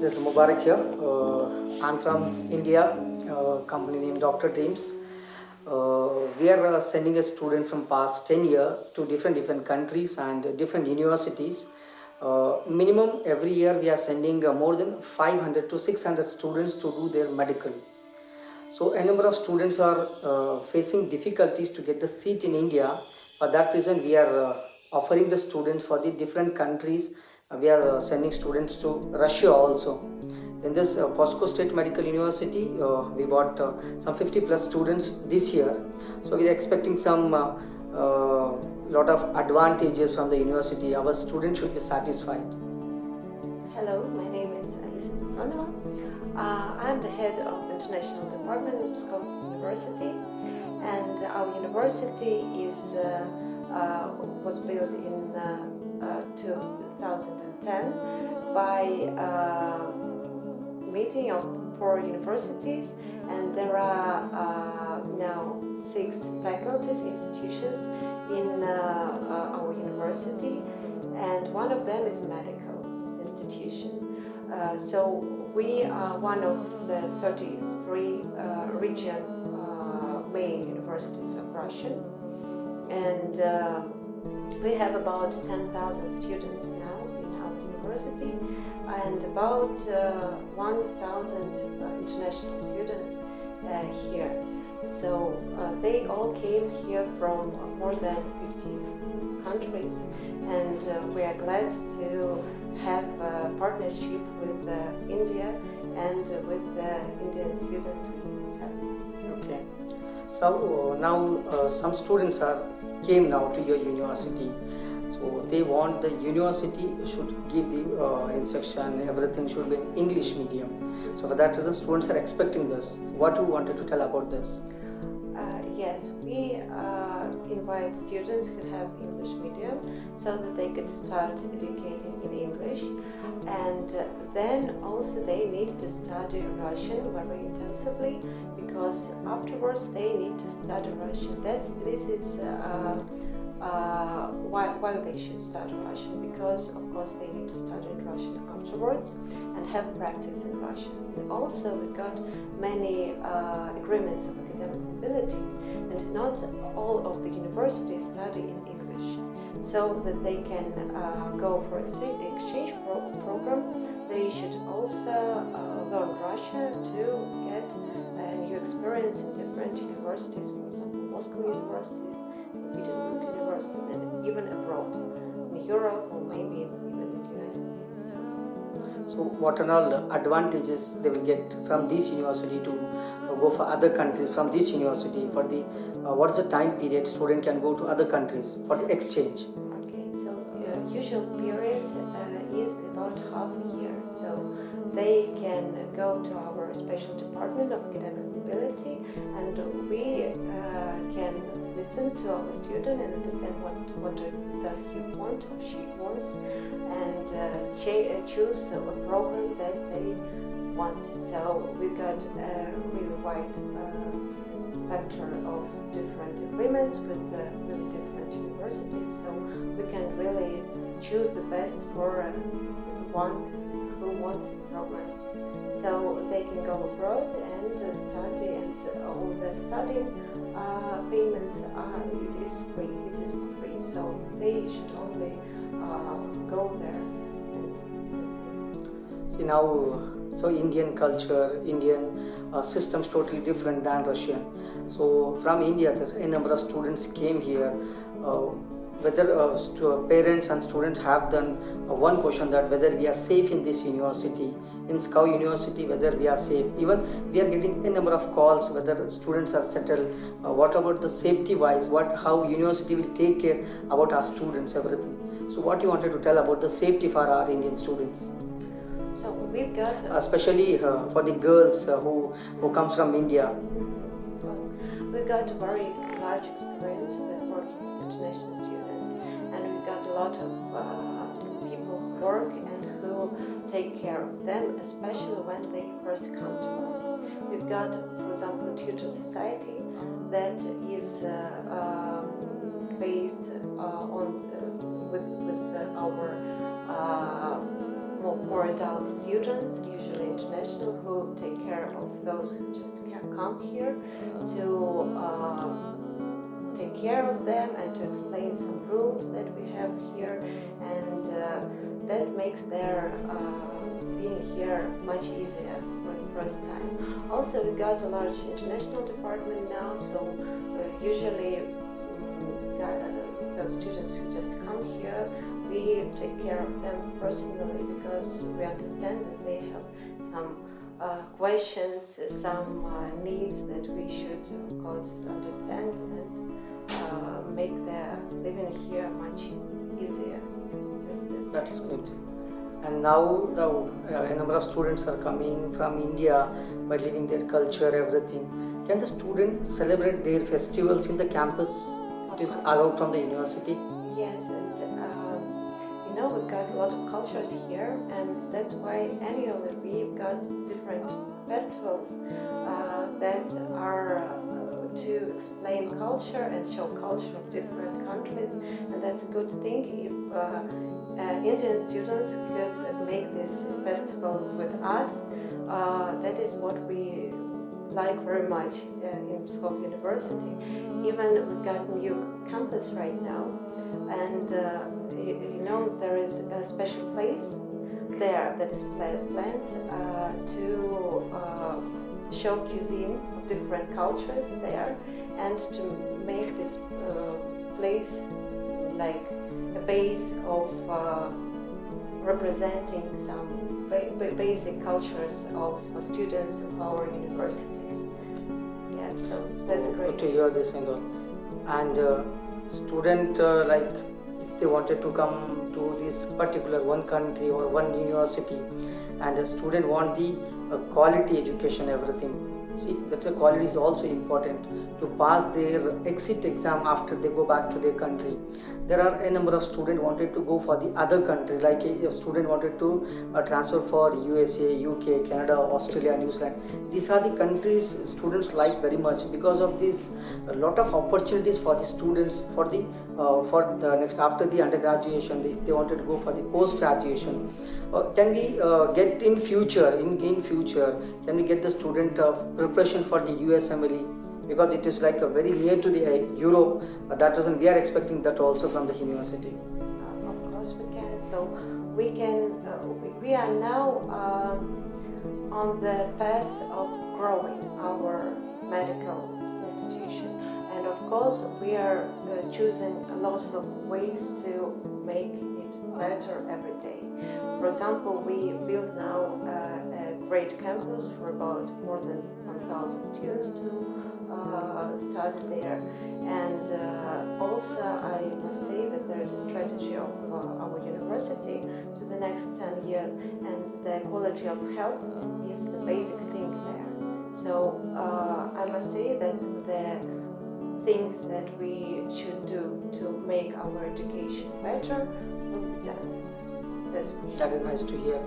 [SPEAKER 15] This is Mubarak here. I'm from India, company named Dr. Dreams. We are sending a student from past 10 years to different countries and different universities. Minimum every year we are sending more than 500 to 600 students to do their medical. So a number of students are facing difficulties to get the seat in India. For that reason we are offering the students for the different countries. We are sending students to Russia also. In this POSCO State Medical University, we got some 50 plus students this year. So we are expecting some lot of advantages from the university. Our students should be satisfied.
[SPEAKER 21] Hello, my name is Alisa Sonova. I'm the head of the International Department of POSCO University, and our university was built in 2010 by meeting of 4 universities, and there are now 6 faculties, institutions in our university, and one of them is medical institution. So we are one of the 33 region main universities of Russia, and we have about 10,000 students now in our university, and about 1,000 international students here. So they all came here from more than 50 countries, and we are glad to have a partnership with India and with the Indian students we have.
[SPEAKER 15] Okay. So now some students came now to your university. So they want the university should give the instruction, everything should be in English medium. So for that reason students are expecting this. What you wanted to tell about this?
[SPEAKER 21] Yes, we invite students who have English medium so that they could start educating in English, and then also they need to study Russian very intensively, because afterwards they need to study Russian. This is why they should study Russian, because of course they need to study Russian afterwards and have practice in Russian. And also we got many agreements of academic mobility, and not all of the universities study in English, so that they can go for a exchange program. They should also learn Russian to get a new experience in different universities, for example Moscow universities, Petersburg University, and even abroad, in Europe or maybe even in the United States.
[SPEAKER 15] So what are all the advantages they will get from this university to go for other countries from this university? For the what is the time period student can go to other countries for the exchange?
[SPEAKER 21] Okay, so usual period is about half a year. So they can go to our special department of academic mobility, and we can listen to our student and understand what does he want or she wants, and choose a program that they want. So we got a really wide spectrum of different agreements with really different universities, so we can really choose the best for one who wants the program. So they can go abroad and study, and all the studying payments it is free. It is for free. So they should only go there.
[SPEAKER 15] See now, so Indian culture, Indian systems totally different than Russian. So from India, there's a number of students came here. Whether parents and students have done one question that whether we are safe in this university, in SCOW University, whether we are safe. Even we are getting a number of calls whether students are settled. What about the safety wise? How university will take care about our students, everything. So what you wanted to tell about the safety for our Indian students?
[SPEAKER 21] So we've got
[SPEAKER 15] especially for the girls who comes from India.
[SPEAKER 21] We've got a very large experience with working with international students, and we've got a lot of people who work and who take care of them, especially when they first come to us. We've got, for example, a tutor society that is based on with our more adult students, usually international, who take care of those who just can't come here, to take care of them and to explain some rules that we have here, and that makes their being here much easier for the first time. Also, we got a large international department now, so usually those students who just come here, we take care of them personally, because we understand that they have some questions, some needs that we should, of course, understand and make their living here much easier.
[SPEAKER 15] That is good. And now a number of students are coming from India by living their culture, everything. Can the students celebrate their festivals in the campus? It is allowed from the university?
[SPEAKER 21] Yes, and we've got a lot of cultures here, and that's why annually we've got different festivals that are to explain culture and show culture of different countries, and that's a good thing if Indian students could make these festivals with us. That is what we like very much in Pskov University. Even we've got a new campus right now, and there is a special place there that is planned to show cuisine of different cultures there, and to make this place like a base of representing some basic cultures of students of our universities. Yeah, so that's great.
[SPEAKER 15] Good to hear this and all. And student like if they wanted to come to this particular one country or one university, and a student want the quality education, everything. See, that the quality is also important to pass their exit exam after they go back to their country. There are a number of students wanted to go for the other country, like a student wanted to transfer for USA, UK, Canada, Australia, New Zealand. These are the countries students like very much. Because of this, a lot of opportunities for the students, for the for the next after the undergraduation, if they wanted to go for the post graduation, can we get in future can we get the student preparation for the USMLE, because it is like a very near to the Europe. That reason we are expecting that also from the university.
[SPEAKER 21] Of course we can. So we can. We are now on the path of growing our medical institution, and of course we are choosing lots of ways to make it better every day. For example, we build now a great campus for about more than 1,000 students to study there, and also I must say that there is a strategy of our university to the next 10 years, and the quality of health is the basic thing there. So I must say that the things that we should do to make our education better will be done.
[SPEAKER 15] That is nice to hear.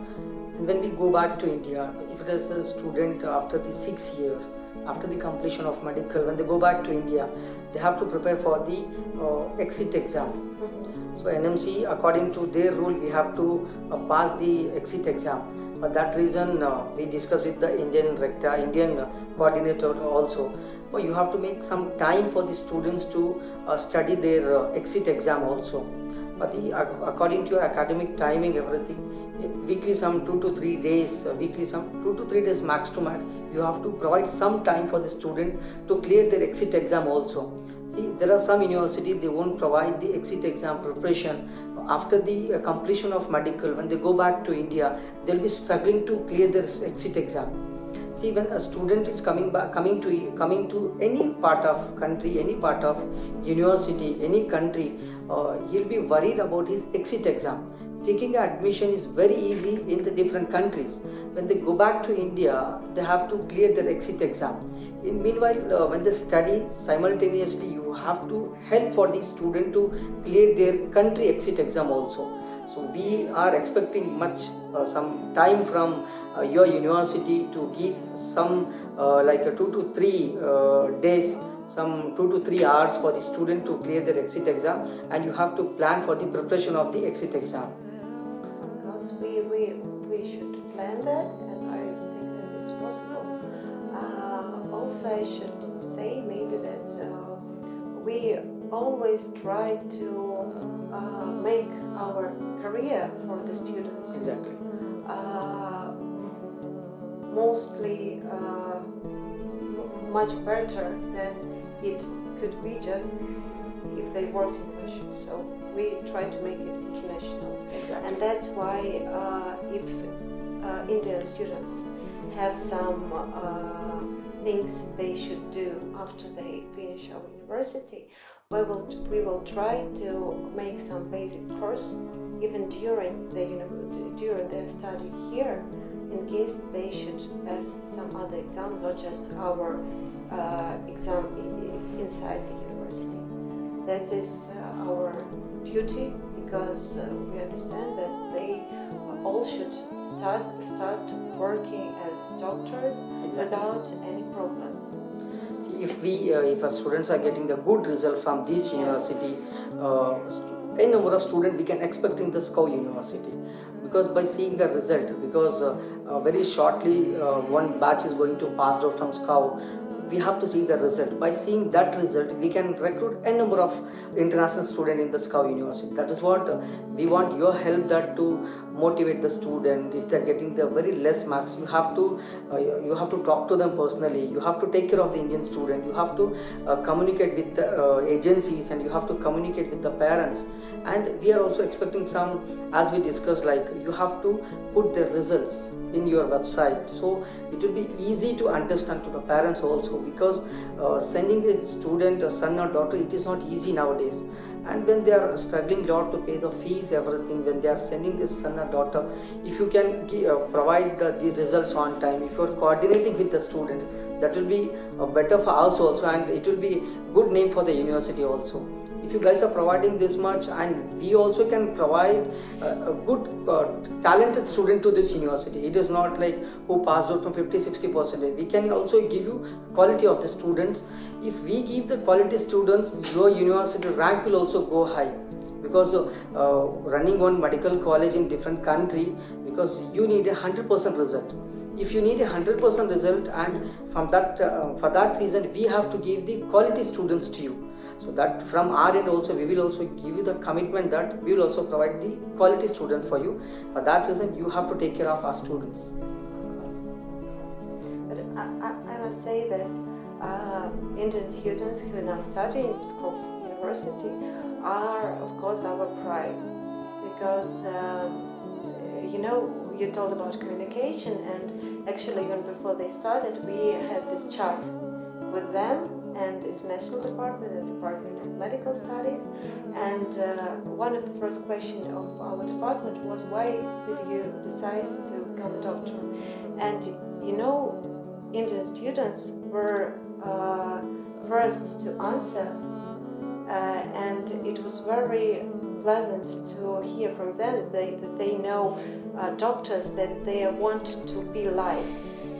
[SPEAKER 15] And when we go back to India, if it is a student after the 6 year, after the completion of medical, when they go back to India, they have to prepare for the exit exam. So NMC, according to their rule, we have to pass the exit exam. For that reason, we discussed with the Indian coordinator also. Well, you have to make some time for the students to study their exit exam also. But according to your academic timing, everything, weekly some 2 to 3 days, max to max, you have to provide some time for the student to clear their exit exam also. See, there are some universities, they won't provide the exit exam preparation. After the completion of medical, when they go back to India, they'll be struggling to clear their exit exam. See, when a student is coming to any part of country, any part of university, any country, he'll be worried about his exit exam. Taking admission is very easy in the different countries. When they go back to India, they have to clear their exit exam. Meanwhile, when they study simultaneously, you have to help for the student to clear their country exit exam also. So we are expecting some time from your university to give some 2 to 3 days, some 2 to 3 hours for the student to clear their exit exam, and you have to plan for the preparation of the exit exam.
[SPEAKER 21] Because we should plan that, and I think that is possible. Also, I should say maybe that we always try to make our career for the students mostly much better than it could be just if they worked in Russia. So we try to make it international. And that's why if Indian students have some things they should do after they finish our university, we will try to make some basic course even during their study here, in case they should pass some other exam, not just our exam inside the university. That is our duty, because we understand that they all should start working as doctors without any problems.
[SPEAKER 15] See, if our students are getting the good result from this university, any number of students we can expect in the SCOW University, because by seeing the result, because very shortly one batch is going to pass out from SCOW, we have to see the result. By seeing that result, we can recruit a number of international students in the SCOW University. That is what we want your help, that to motivate the student. If they are getting the very less marks, you have to talk to them personally. You have to take care of the Indian student. You have to communicate with the agencies, and you have to communicate with the parents. And we are also expecting some, as we discussed, like you have to put the results in your website, so it will be easy to understand to the parents also, because sending a student, a son or daughter, it is not easy nowadays. And when they are struggling a lot to pay the fees, everything, when they are sending this son or daughter, if you can provide the results on time, if you are coordinating with the students, that will be better for us also, and it will be good name for the university also. if you guys are providing this much, and we also can provide a good talented student to this university. It is not like who passed out from 50-60%. We can also give you quality of the students. If we give the quality students, your university rank will also go high, because running one medical college in different country, because you need 100% result. If you need 100% result, and from that for that reason we have to give the quality students to you. So that from our end also, we will also give you the commitment that we will also provide the quality student for you. For that reason, you have to take care of our students.
[SPEAKER 21] But I must say that Indian students who now study in Pskov University are, of course, our pride, because you told about communication, and actually even before they started, we had this chat with them and International Department and Department of Medical Studies, and one of the first questions of our department was, why did you decide to become a doctor? And Indian students were first to answer, and it was very pleasant to hear from them that they know doctors that they want to be like.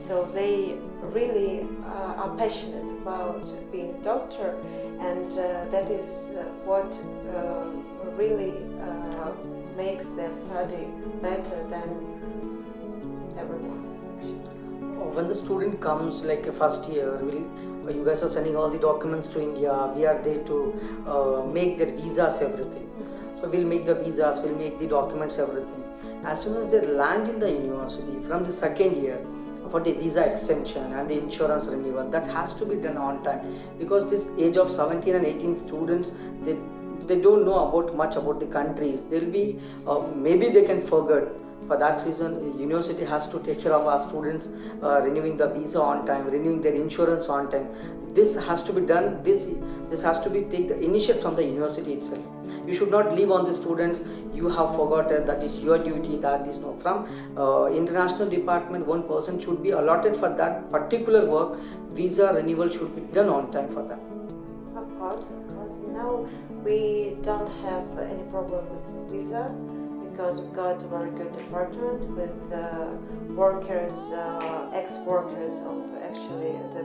[SPEAKER 21] So they really are passionate about being a doctor, and that is what really makes their study better than everyone.
[SPEAKER 15] When the student comes like a first year, you guys are sending all the documents to India. We are there to make their visas, everything. So we'll make the visas, we'll make the documents, everything. As soon as they land in the university, from the second year, for the visa extension and the insurance renewal, that has to be done on time, because this age of 17 and 18 students, they don't know much about the countries. They'll be maybe they can forget. For that reason, university has to take care of our students, renewing the visa on time, renewing their insurance on time. This has to be done. This has to be take the initiative from the university itself. You should not leave on the students. You have forgotten, that is your duty. That is no. From international department, one person should be allotted for that particular work. Visa renewal should be done on time for that.
[SPEAKER 21] Of course. Now we don't have any problem with visa, because we've got a very good department with workers, ex-workers of actually the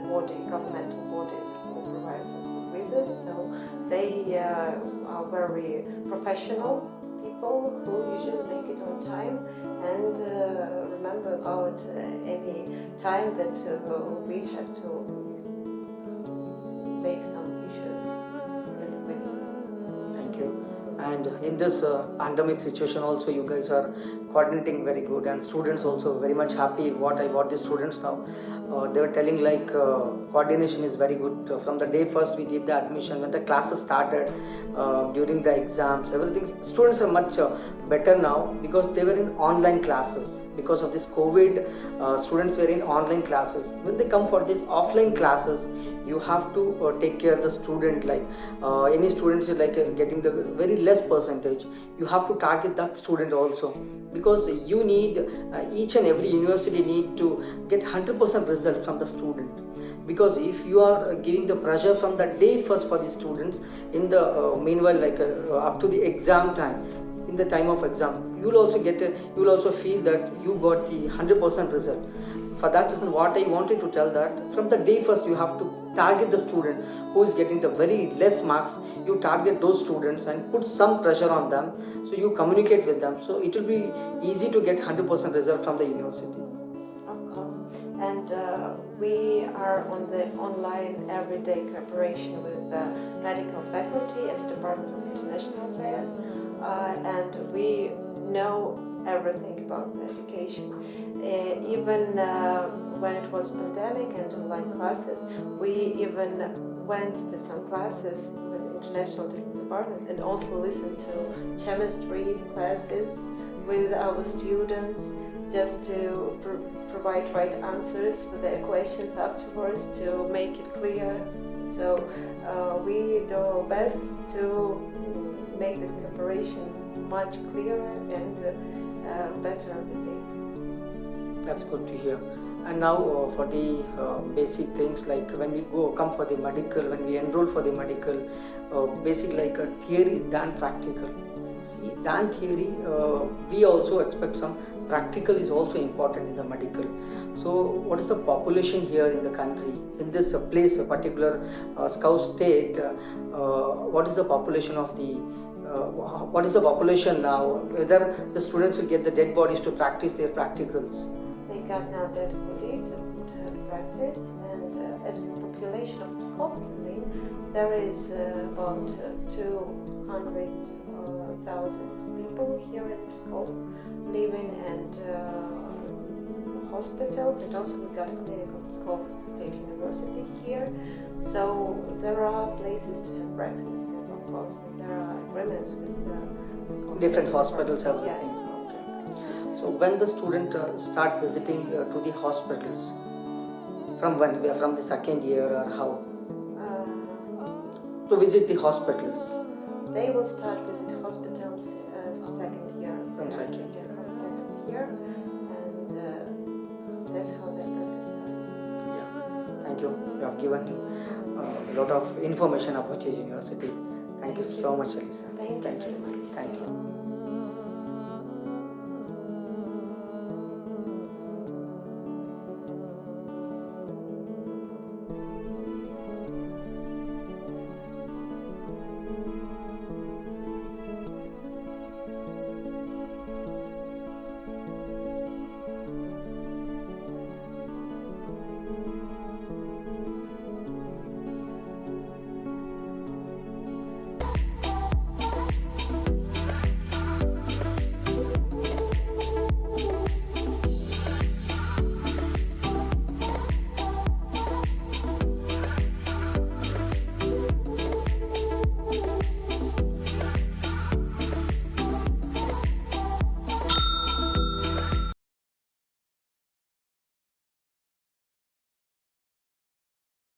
[SPEAKER 21] governmental bodies who provide us with visas. So they are very professional people who usually make it on time and remember about any time that we have to make some issues with.
[SPEAKER 15] Thank you. And in this pandemic situation also, you guys are coordinating very good, and students also very much happy. What the students now, they were telling like coordination is very good. From the day first we did the admission, when the classes started, during the exams, everything, students are much better now, because they were in online classes. Because of this COVID, students were in online classes. When they come for this offline classes, you have to take care of the student, like any students is like getting the very less percentage. You have to target that student also, because you need each and every university need to get 100% result from the student. Because if you are giving the pressure from the day first for the students, in the meanwhile, like up to the exam time, in the time of exam, you will also feel that you got the 100% result. For that reason, what I wanted to tell that from the day first, you have to target the student who is getting the very less marks. You target those students and put some pressure on them. So you communicate with them. So it will be easy to get 100% result from the university.
[SPEAKER 21] Of course. And we are on the online everyday cooperation with the medical faculty at the Department of International Affairs. And we know everything about the education. Even when it was pandemic and online classes, we even went to some classes with international department and also listened to chemistry classes with our students, just to provide right answers for their questions afterwards, to make it clear. So we do our best to make this cooperation much clearer and better every day.
[SPEAKER 15] That's good to hear. And now for the basic things, like when we come for the medical, when we enroll for the medical, basic like a theory than practical. See, than theory, we also expect some practical is also important in the medical. So what is the population here in the country, in this place, a particular Scout state, what is the population of the what is the population now, whether the students will get the dead bodies to practice their practicals?
[SPEAKER 21] They got now dead body to practice, and as for population of Pskov, there is about 200,000 people here in Pskov living, and hospitals, and also we got a clinic of Pskov State University here. So there are places to have practice, and of course there are agreements with Pskov
[SPEAKER 15] Different
[SPEAKER 21] State
[SPEAKER 15] hospitals,
[SPEAKER 21] University.
[SPEAKER 15] everything.
[SPEAKER 21] Yes.
[SPEAKER 15] So when the student start visiting to the hospitals, from when? From the second year or how? To visit the hospitals.
[SPEAKER 21] They will start visit hospitals second year.
[SPEAKER 15] From second year.
[SPEAKER 21] From second year, and that's how they practice that.
[SPEAKER 15] Thank you. You have given a lot of information about your university. Thank you so much, Elisa.
[SPEAKER 21] Thank you very much.
[SPEAKER 15] Thank you.